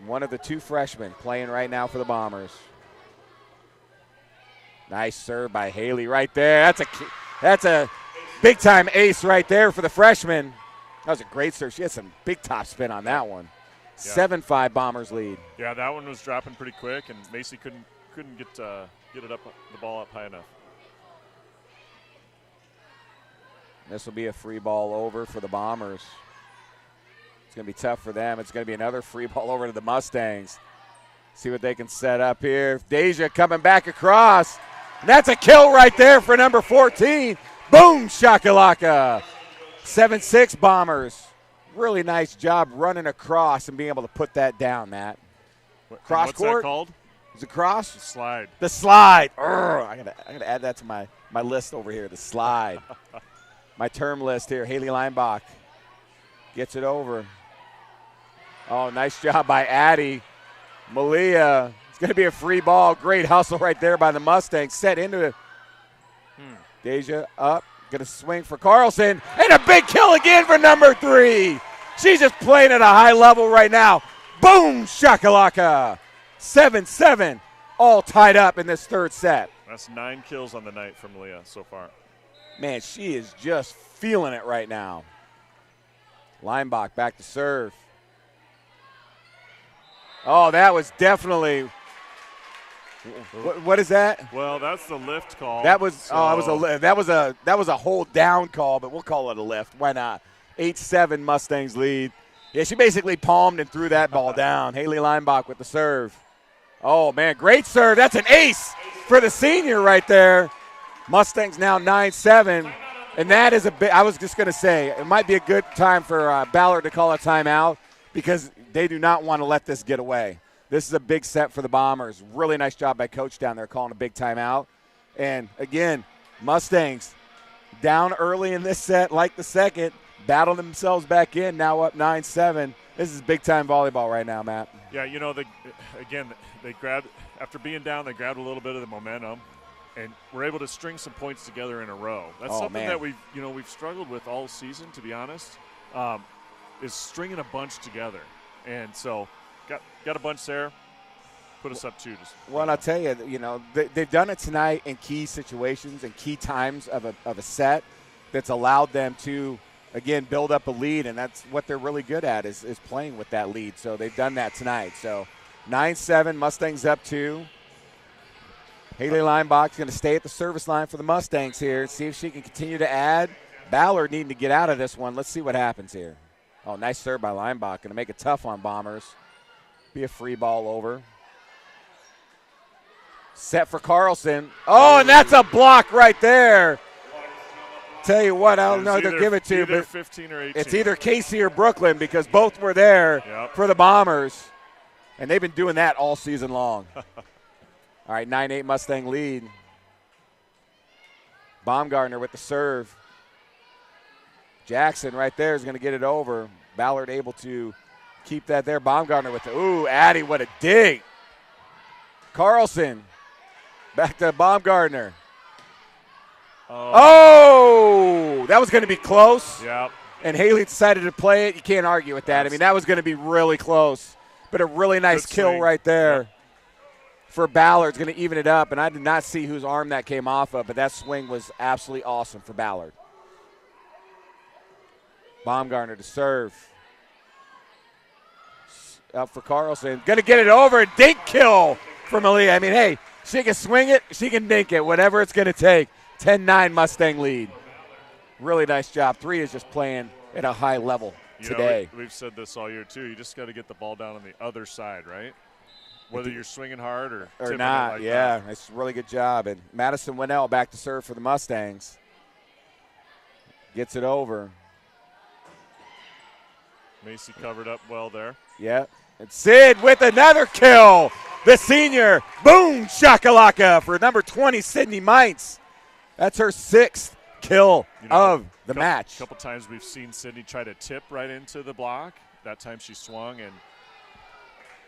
One of the two freshmen playing right now for the Bombers. Nice serve by Haley right there. That's a big-time ace right there for the freshman. That was a great serve. She had some big top spin on that one. Yeah. 7-5 Bombers lead. Yeah, that one was dropping pretty quick, and Macy couldn't get it up the ball up high enough. This will be a free ball over for the Bombers. It's going to be tough for them. It's going to be another free ball over to the Mustangs. See what they can set up here. Deja coming back across. And that's a kill right there for number 14. Boom, shakalaka. 7-6 Bombers. Really nice job running across and being able to put that down, Matt. Cross what's court. That called? Is it cross? The slide. The slide. I gotta add that to my list over here. The slide. My term list here. Haley Leinbach gets it over. Oh, nice job by Addie. Malia. It's going to be a free ball. Great hustle right there by the Mustangs. Set into it. Deja up. Going to swing for Carlson. And a big kill again for number 3. She's just playing at a high level right now. Boom, shakalaka. 7-7. All tied up in this third set. That's 9 kills on the night from Leah so far. Man, she is just feeling it right now. Leinbach back to serve. Oh, that was definitely. What is that? Well, that's the lift call. That was that was a hold down call, but we'll call it a lift. Why not? 8-7 Mustangs lead. Yeah, she basically palmed and threw that ball down. Haley Leinbach with the serve. Oh man, great serve. That's an ace for the senior right there. Mustangs now 9-7, and that is a bit. I was just going to say it might be a good time for Ballard to call a timeout because they do not want to let this get away. This is a big set for the Bombers. Really nice job by Coach down there calling a big timeout. And, again, Mustangs down early in this set like the second, battled themselves back in, now up 9-7. This is big-time volleyball right now, Matt. Yeah, they grabbed – after being down, they grabbed a little bit of the momentum and were able to string some points together in a row. That's something that we've struggled with all season, to be honest, is stringing a bunch together. And so – Got a bunch there. Put us up 2. Well, and I'll tell you, they've done it tonight in key situations and key times of a set that's allowed them to, again, build up a lead, and that's what they're really good at is playing with that lead. So they've done that tonight. So 9-7, Mustangs up 2. Haley Leinbach's going to stay at the service line for the Mustangs here, see if she can continue to add. Ballard needing to get out of this one. Let's see what happens here. Oh, nice serve by Leinbach. Going to make it tough on Bombers. Be a free ball over. Set for Carlson. Oh, and that's a block right there. Tell you what, I don't know who to give it to, but 15 or 18. It's either Casey or Brooklyn because both were there for the Bombers, and they've been doing that all season long. All right, 9-8 Mustang lead. Baumgartner with the serve. Jackson right there is going to get it over. Ballard able to keep that there. Baumgartner with the, Addie, what a dig. Carlson back to Baumgartner. Oh, that was going to be close. Yep. And Haley decided to play it. You can't argue with that. I mean, that was going to be really close. But a really nice kill right there for Ballard. It's going to even it up. And I did not see whose arm that came off of, but that swing was absolutely awesome for Ballard. Baumgartner to serve. Up for Carlson. Going to get it over. Dink kill for Malia. I mean, hey, she can swing it. She can dink it. Whatever it's going to take. 10-9 Mustang lead. Really nice job. 3 is just playing at a high level today. We've said this all year, too. You just got to get the ball down on the other side, right? Whether you're swinging hard or tipping not. It like yeah, that. it's a really good job. And Madison Winnell back to serve for the Mustangs. Gets it over. Macy covered up well there. Yeah. And Sid with another kill. The senior. Boom, shakalaka for number 20, Sydney Mintz. That's her 6th kill of the match. A couple times we've seen Sydney try to tip right into the block. That time she swung and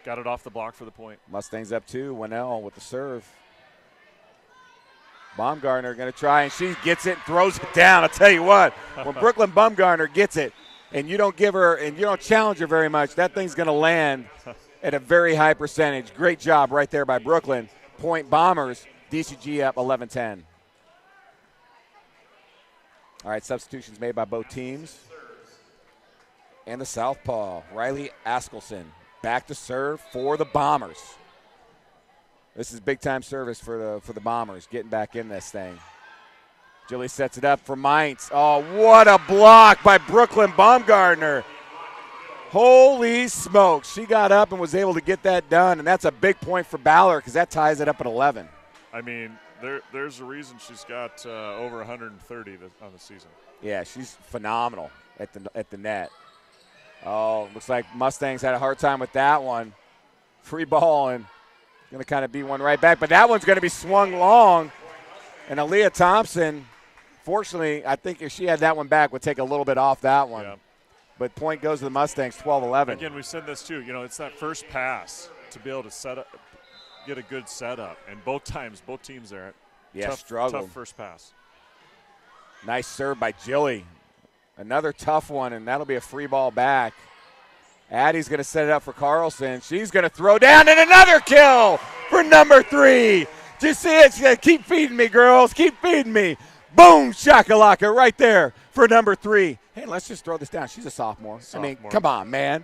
got it off the block for the point. Mustangs up 2. Winnell with the serve. Baumgartner going to try, and she gets it and throws it down. I'll tell you what, when Brooklyn Baumgartner gets it, and you don't give her and you don't challenge her very much, that thing's going to land at a very high percentage. Great job right there by Brooklyn. Point Bombers, DCG up 11-10. All right, substitutions made by both teams. And the southpaw, Riley Askelson, back to serve for the Bombers. This is big-time service for the Bombers, getting back in this thing. Jilly sets it up for Mintz. Oh, what a block by Brooklyn Baumgartner. Holy smokes. She got up and was able to get that done, and that's a big point for Ballard because that ties it up at 11. I mean, there's a reason she's got over 130 on the season. Yeah, she's phenomenal at the net. Oh, looks like Mustangs had a hard time with that one. Free ball and going to kind of be one right back, but that one's going to be swung long. And Aaliyah Thompson, fortunately, I think if she had that one back, would take a little bit off that one. Yeah. But point goes to the Mustangs, 12-11. Again, we said this too. It's that first pass to be able to set up, get a good setup, and both teams there. Struggled. Tough first pass. Nice serve by Jilly. Another tough one, and that'll be a free ball back. Addie's going to set it up for Carlson. She's going to throw down, and another kill for number 3. Just see it. She's going to keep feeding me, girls. Keep feeding me. Boom, shakalaka right there for number 3. Hey, let's just throw this down. She's a sophomore. I mean, come on, man.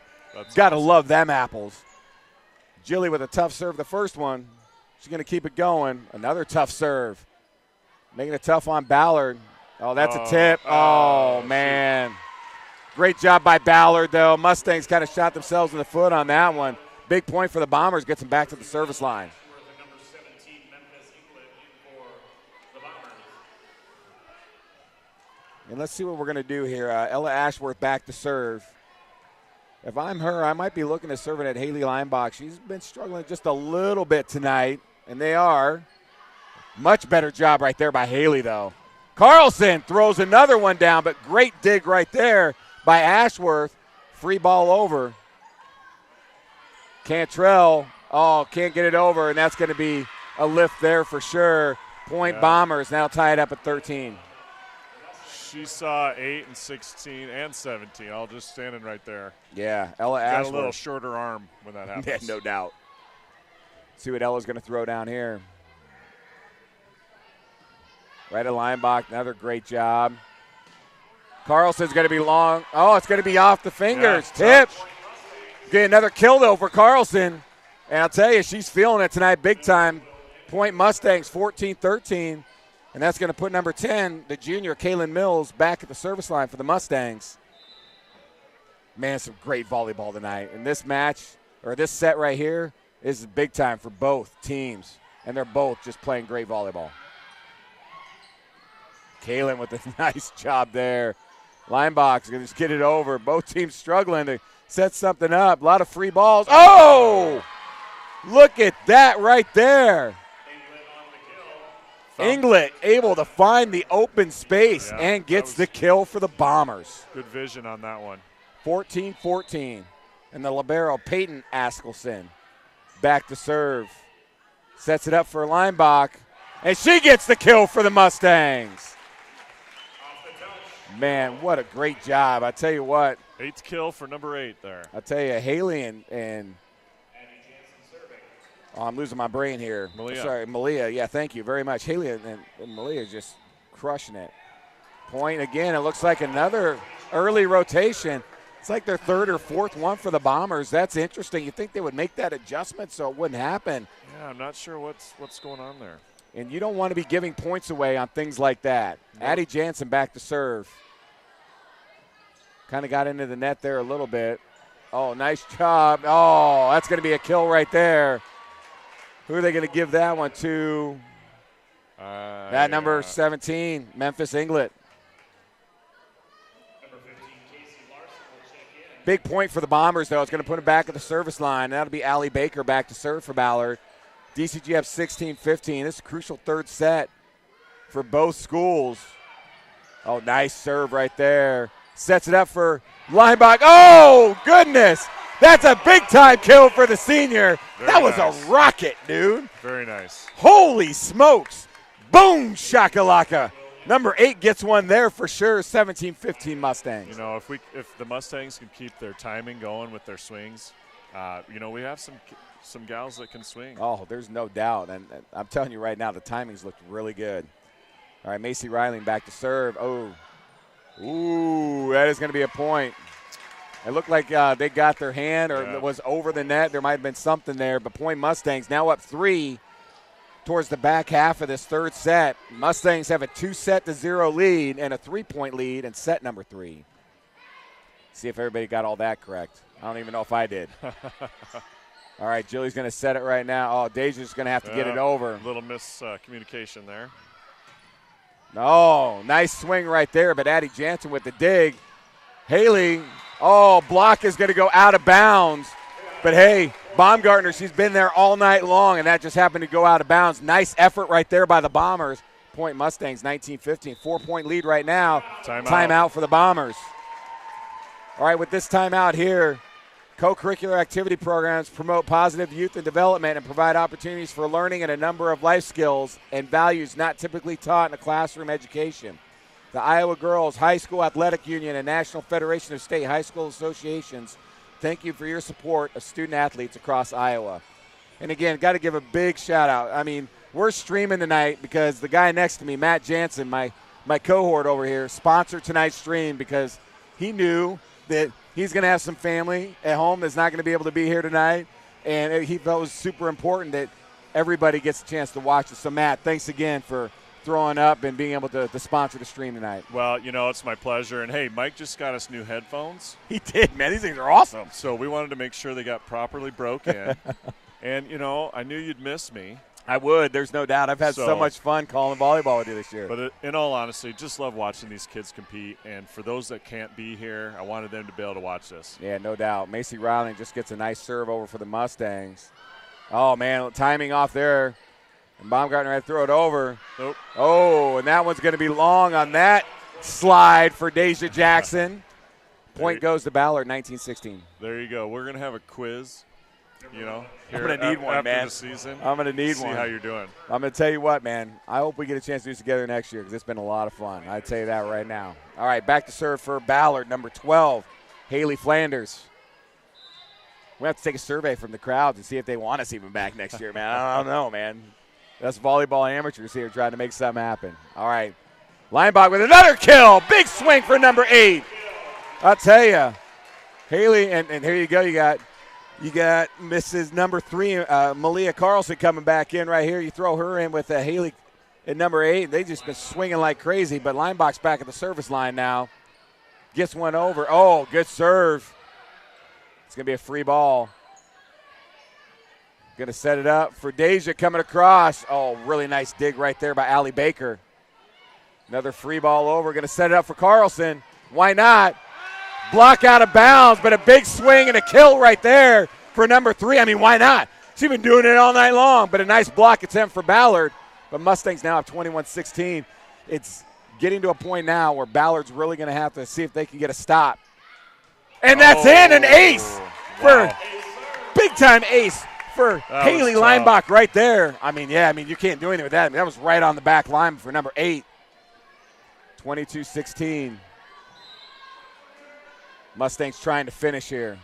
Got to love them apples. Jilly with a tough serve the first one. She's going to keep it going. Another tough serve. Making it tough on Ballard. Oh, that's a tip. Oh, man. Great job by Ballard, though. Mustangs kind of shot themselves in the foot on that one. Big point for the Bombers. Gets them back to the service line. And let's see what we're going to do here. Ella Ashworth back to serve. If I'm her, I might be looking at serving at Haley Leinbach. She's been struggling just a little bit tonight, and they are. Much better job right there by Haley, though. Carlson throws another one down, but great dig right there by Ashworth. Free ball over. Cantrell, can't get it over, and that's going to be a lift there for sure. Point Bombers now tie it up at 13. She saw 8 and 16 and 17, all just standing right there. Yeah, Ella Ashworth. Got a little shorter arm when that happens. Yeah, no doubt. See what Ella's going to throw down here. Right at Leinbach, another great job. Carlson's going to be long. Oh, it's going to be off the fingers. Yeah, Tip. Get another kill, though, for Carlson. And I'll tell you, she's feeling it tonight big time. Point Mustangs, 14-13. And that's going to put number 10, the junior, Kaylin Mills, back at the service line for the Mustangs. Man, some great volleyball tonight. And this match, or this set right here, is big time for both teams. And they're both just playing great volleyball. Kaylin with a nice job there. Leinbach's going to just get it over. Both teams struggling to set something up. A lot of free balls. Oh! Look at that right there. Inglet able to find the open space and gets the kill for the Bombers. Good vision on that one. 14-14. And the libero, Peyton Askelson, back to serve. Sets it up for Leinbach. And she gets the kill for the Mustangs. Man, what a great job. I tell you what. 8th kill for number 8 there. I tell you, Haley and I'm losing my brain here. Malia. Sorry, Malia. Yeah, thank you very much. Haley and Malia just crushing it. Point again. It looks like another early rotation. It's like their 3rd or 4th one for the Bombers. That's interesting. You think they would make that adjustment so it wouldn't happen. Yeah, I'm not sure what's going on there. And you don't want to be giving points away on things like that. No. Addie Jansen back to serve. Kind of got into the net there a little bit. Oh, nice job. Oh, that's going to be a kill right there. Who are they going to give that one to? That number 17, Memphis Inglet. Number 15, Casey Larson will check in. Big point for the Bombers, though. It's going to put them back at the service line. That'll be Allie Baker back to serve for Ballard. DCG up 16-15. This is a crucial 3rd set for both schools. Oh, nice serve right there. Sets it up for Leinbach. Oh, goodness. That's a big-time kill for the senior. That was nice. A rocket, dude. Very nice. Holy smokes. Boom, shakalaka. Number 8 gets one there for sure, 17-15 Mustangs. You know, if the Mustangs can keep their timing going with their swings, we have some gals that can swing. Oh, there's no doubt. And I'm telling you right now, the timings looked really good. All right, Macy Riley back to serve. Oh. Ooh, that is going to be a point. It looked like they got their hand or it was over the net. There might have been something there. But point Mustangs now up 3 towards the back half of this 3rd set. Mustangs have a 2-0 lead and a 3-point lead in set number 3. See if everybody got all that correct. I don't even know if I did. All right, Jilly's going to set it right now. Oh, Deja's going to have to get it over. A little miscommunication there. No, nice swing right there, but Addie Jansen with the dig. Haley, block is going to go out of bounds. But, hey, Baumgartner, she's been there all night long, and that just happened to go out of bounds. Nice effort right there by the Bombers. Point Mustangs, 19-15. 4-point lead right now. Timeout for the Bombers. All right, with this timeout here, co-curricular activity programs promote positive youth and development and provide opportunities for learning and a number of life skills and values not typically taught in a classroom education. The Iowa Girls High School Athletic Union and National Federation of State High School Associations thank you for your support of student athletes across Iowa. And again, got to give a big shout out. I mean, we're streaming tonight because the guy next to me, Matt Jansen, my cohort over here, sponsored tonight's stream because he knew that he's going to have some family at home that's not going to be able to be here tonight. And he felt it was super important that everybody gets a chance to watch it. So, Matt, thanks again for throwing up and being able to sponsor the stream tonight. Well, it's my pleasure. And, hey, Mike just got us new headphones. He did, man. These things are awesome. So we wanted to make sure they got properly broken in. And, I knew you'd miss me. I would. There's no doubt. I've had so much fun calling volleyball with you this year. But in all honesty, just love watching these kids compete. And for those that can't be here, I wanted them to be able to watch this. Yeah, no doubt. Macy Riley just gets a nice serve over for the Mustangs. Oh, man, timing off there. And Baumgartner had to throw it over. Nope. Oh, and that one's going to be long on that slide for Deja Jackson. Point goes to Ballard, 19-16. There you go. We're going to have a quiz. I'm going to need one, man. The season, I'm going to need one. See how you're doing. I'm going to tell you what, man. I hope we get a chance to do this together next year because it's been a lot of fun. I'd tell you that right now. All right, back to serve for Ballard, number 12, Haley Flanders. We have to take a survey from the crowd to see if they want us even back next year, man. I don't know, man. That's volleyball amateurs here trying to make something happen. All right, Leinbach with another kill. Big swing for number 8. I'll tell you, Haley, and here you go. You got Mrs. number 3, Malia Carlson coming back in right here. You throw her in with Haley at number 8. They just been swinging like crazy, but Leinbach's back at the service line now. Gets one over. Oh, good serve. It's going to be a free ball. Going to set it up for Deja coming across. Oh, really nice dig right there by Allie Baker. Another free ball over. Going to set it up for Carlson. Why not? Block out of bounds, but a big swing and a kill right there for number 3. I mean, why not? She's been doing it all night long, but a nice block attempt for Ballard. But Mustangs now have 21-16. It's getting to a point now where Ballard's really going to have to see if they can get a stop. And that's in, an ace for big-time ace for Haley Leinbach right there. I mean, you can't do anything with that. I mean, that was right on the back line for number 8. 22-16. Mustangs trying to finish here.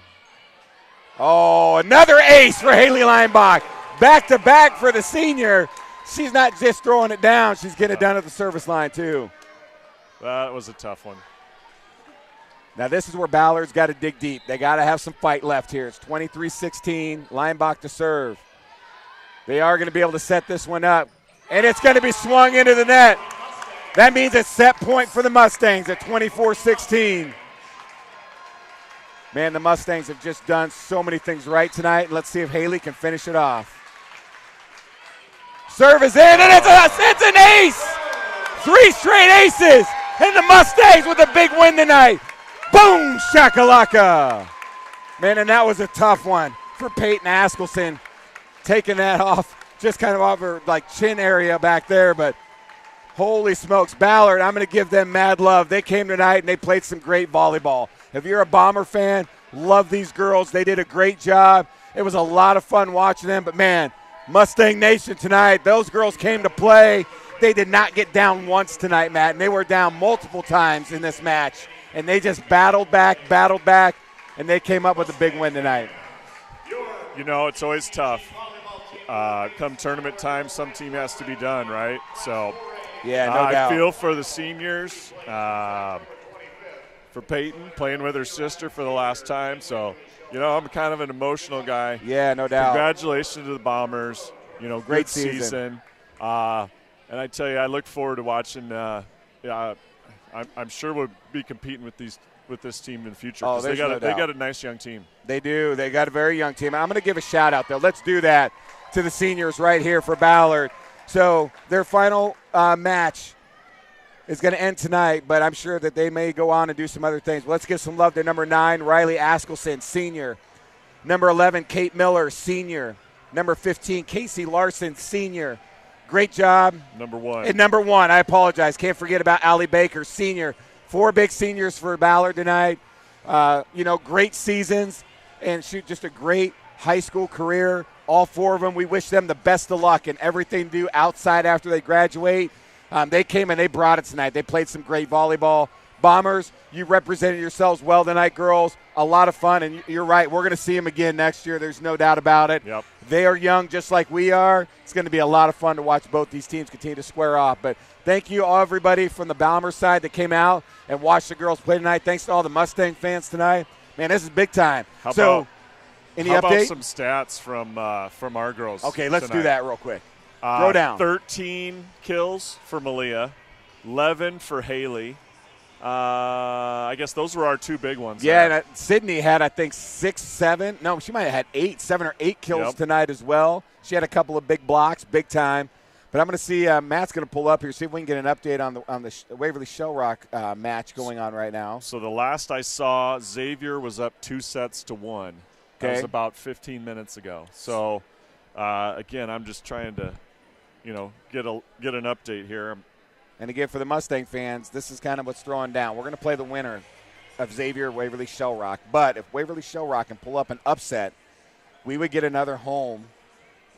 Oh, another ace for Haley Leinbach. Back-to-back for the senior. She's not just throwing it down. She's getting it done at the service line, too. That was a tough one. Now, this is where Ballard's got to dig deep. They got to have some fight left here. It's 23-16. Leinbach to serve. They are going to be able to set this one up. And it's going to be swung into the net. That means it's set point for the Mustangs at 24-16. Man, the Mustangs have just done so many things right tonight. Let's see if Haley can finish it off. Serve is in, and it's an ace! 3 straight aces, and the Mustangs with a big win tonight. Boom, shakalaka. Man, and that was a tough one for Peyton Askelson. Taking that off, just kind of off her chin area back there, but holy smokes. Ballard, I'm going to give them mad love. They came tonight, and they played some great volleyball. If you're a Bomber fan, love these girls. They did a great job. It was a lot of fun watching them, but man, Mustang Nation tonight, those girls came to play. They did not get down once tonight, Matt, and they were down multiple times in this match. And they just battled back, and they came up with a big win tonight. It's always tough. Come tournament time, some team has to be done, right? So, yeah, no doubt. I feel for the seniors, for Peyton, playing with her sister for the last time. So, I'm kind of an emotional guy. Yeah, no doubt. Congratulations to the Bombers. Great season. And I tell you, I look forward to watching. I'm sure we'll be competing with these with this team in the future. Oh, they there's got a nice young team. They do. They got a very young team. I'm going to give a shout-out, though. Let's do that to the seniors right here for Ballard. So their final match is going to end tonight, but I'm sure that they may go on and do some other things. Let's give some love to number 9, Riley Askelson, senior. Number 11, Kate Miller, senior. Number 15, Casey Larson, senior. Great job. Number 1. And number 1, I apologize. Can't forget about Allie Baker, senior. 4 big seniors for Ballard tonight. Great seasons and just a great high school career. All 4 of them, we wish them the best of luck in everything they do outside after they graduate. They came and they brought it tonight. They played some great volleyball. Bombers, you represented yourselves well tonight, girls. A lot of fun, and you're right. We're going to see them again next year. There's no doubt about it. Yep. They are young just like we are. It's going to be a lot of fun to watch both these teams continue to square off. But thank you, all everybody from the Balmer side that came out and watched the girls play tonight. Thanks to all the Mustang fans tonight. Man, this is big time. How about update? some stats from our girls? Okay, let's tonight. do that real quick. Throw down. 13 kills for Malia, 11 for Haley. I guess those were our 2 big ones. Yeah, there. and Sydney had, I think, 6, 7. No, she might have had 7 or 8 kills tonight as well. She had a couple of big blocks, big time. But I'm going to see Matt's going to pull up here, see if we can get an update on the Waverly Shell Rock match going on right now. So the last I saw, Xavier was up 2-1. That was about 15 minutes ago. So, again, I'm just trying to, get an update here. And again, for the Mustang fans, this is kind of what's throwing down. We're going to play the winner of Xavier Waverly Shell Rock. But if Waverly Shell Rock can pull up an upset, we would get another home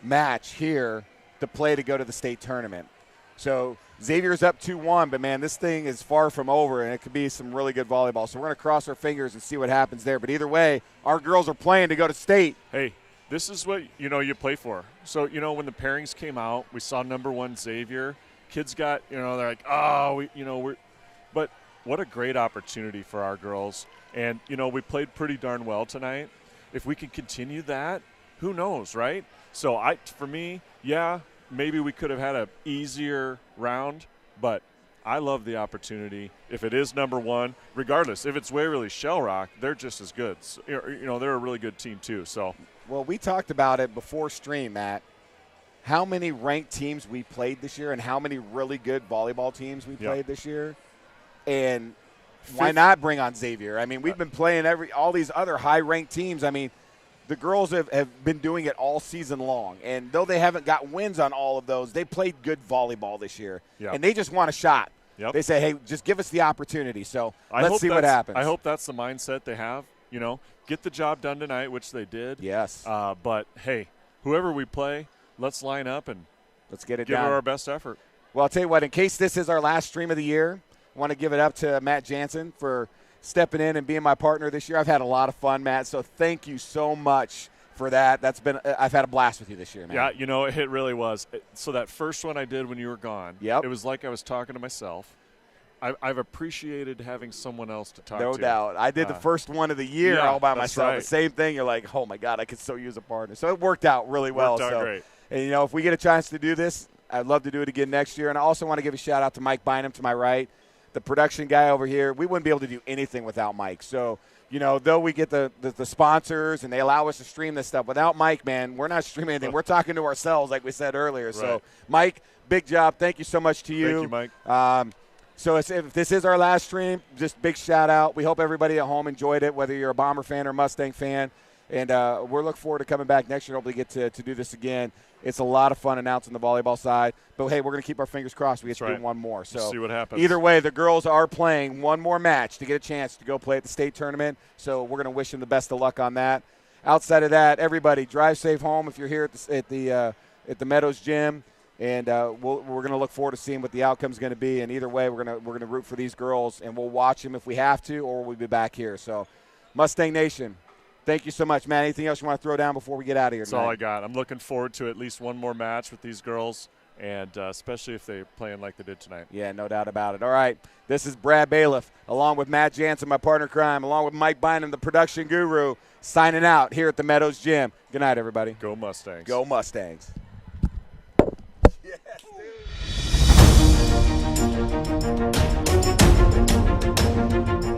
match here to play to go to the state tournament. So Xavier's up 2-1, but, man, this thing is far from over, and it could be some really good volleyball. So we're going to cross our fingers and see what happens there. But either way, our girls are playing to go to state. Hey, this is what, you play for. So, when the pairings came out, we saw number 1 Xavier. Kids got, they're like, but what a great opportunity for our girls. And, we played pretty darn well tonight. If we can continue that, who knows, right? So, for me, maybe we could have had an easier round, but I love the opportunity. If it is number 1, regardless, if it's Waverly Shell Rock, they're just as good. So, they're a really good team too. So, well, we talked about it before stream, Matt. How many ranked teams we played this year and how many really good volleyball teams we played this year. And why not bring on Xavier? I mean, we've been playing all these other high-ranked teams. I mean, the girls have been doing it all season long. And though they haven't got wins on all of those, they played good volleyball this year. Yep. And they just want a shot. Yep. They say, hey, just give us the opportunity. So let's see what happens. I hope that's the mindset they have. Get the job done tonight, which they did. Yes. But, hey, whoever we play, let's line up and let's get it give done. Her our best effort. Well, I'll tell you what, in case this is our last stream of the year, I want to give it up to Matt Jansen for stepping in and being my partner this year. I've had a lot of fun, Matt, so thank you so much for that. I've had a blast with you this year, man. Yeah, it really was. So that first one I did when you were gone, it was like I was talking to myself. I've appreciated having someone else to talk to. No doubt. I did the first one of the year all by myself. Right. The same thing. You're like, oh, my God, I could so use a partner. So it worked out really well. Worked out great. And, if we get a chance to do this, I'd love to do it again next year. And I also want to give a shout-out to Mike Bynum to my right, the production guy over here. We wouldn't be able to do anything without Mike. So, though we get the sponsors and they allow us to stream this stuff, without Mike, man, we're not streaming anything. We're talking to ourselves like we said earlier. Right. So, Mike, big job. Thank you so much to you. Thank you, Mike. So if this is our last stream, just big shout-out. We hope everybody at home enjoyed it, whether you're a Bomber fan or Mustang fan. And we're looking forward to coming back next year and hopefully get to do this again. It's a lot of fun announcing the volleyball side. But, hey, we're going to keep our fingers crossed. We get to do one more. So we'll see what happens. Either way, the girls are playing one more match to get a chance to go play at the state tournament. So we're going to wish them the best of luck on that. Outside of that, everybody, drive safe home if you're here at the Meadows Gym. And we're going to look forward to seeing what the outcome's going to be. And either way, we're going to root for these girls, and we'll watch them if we have to, or we'll be back here. So, Mustang Nation, thank you so much, man. Anything else you want to throw down before we get out of here tonight? That's all I got. I'm looking forward to at least one more match with these girls, and especially if they're playing like they did tonight. Yeah, no doubt about it. All right, this is Brad Bailiff, along with Matt Jansen, my partner in crime, along with Mike Bynum, the production guru, signing out here at the Meadows Gym. Good night, everybody. Go Mustangs. Go Mustangs. Yes, dude.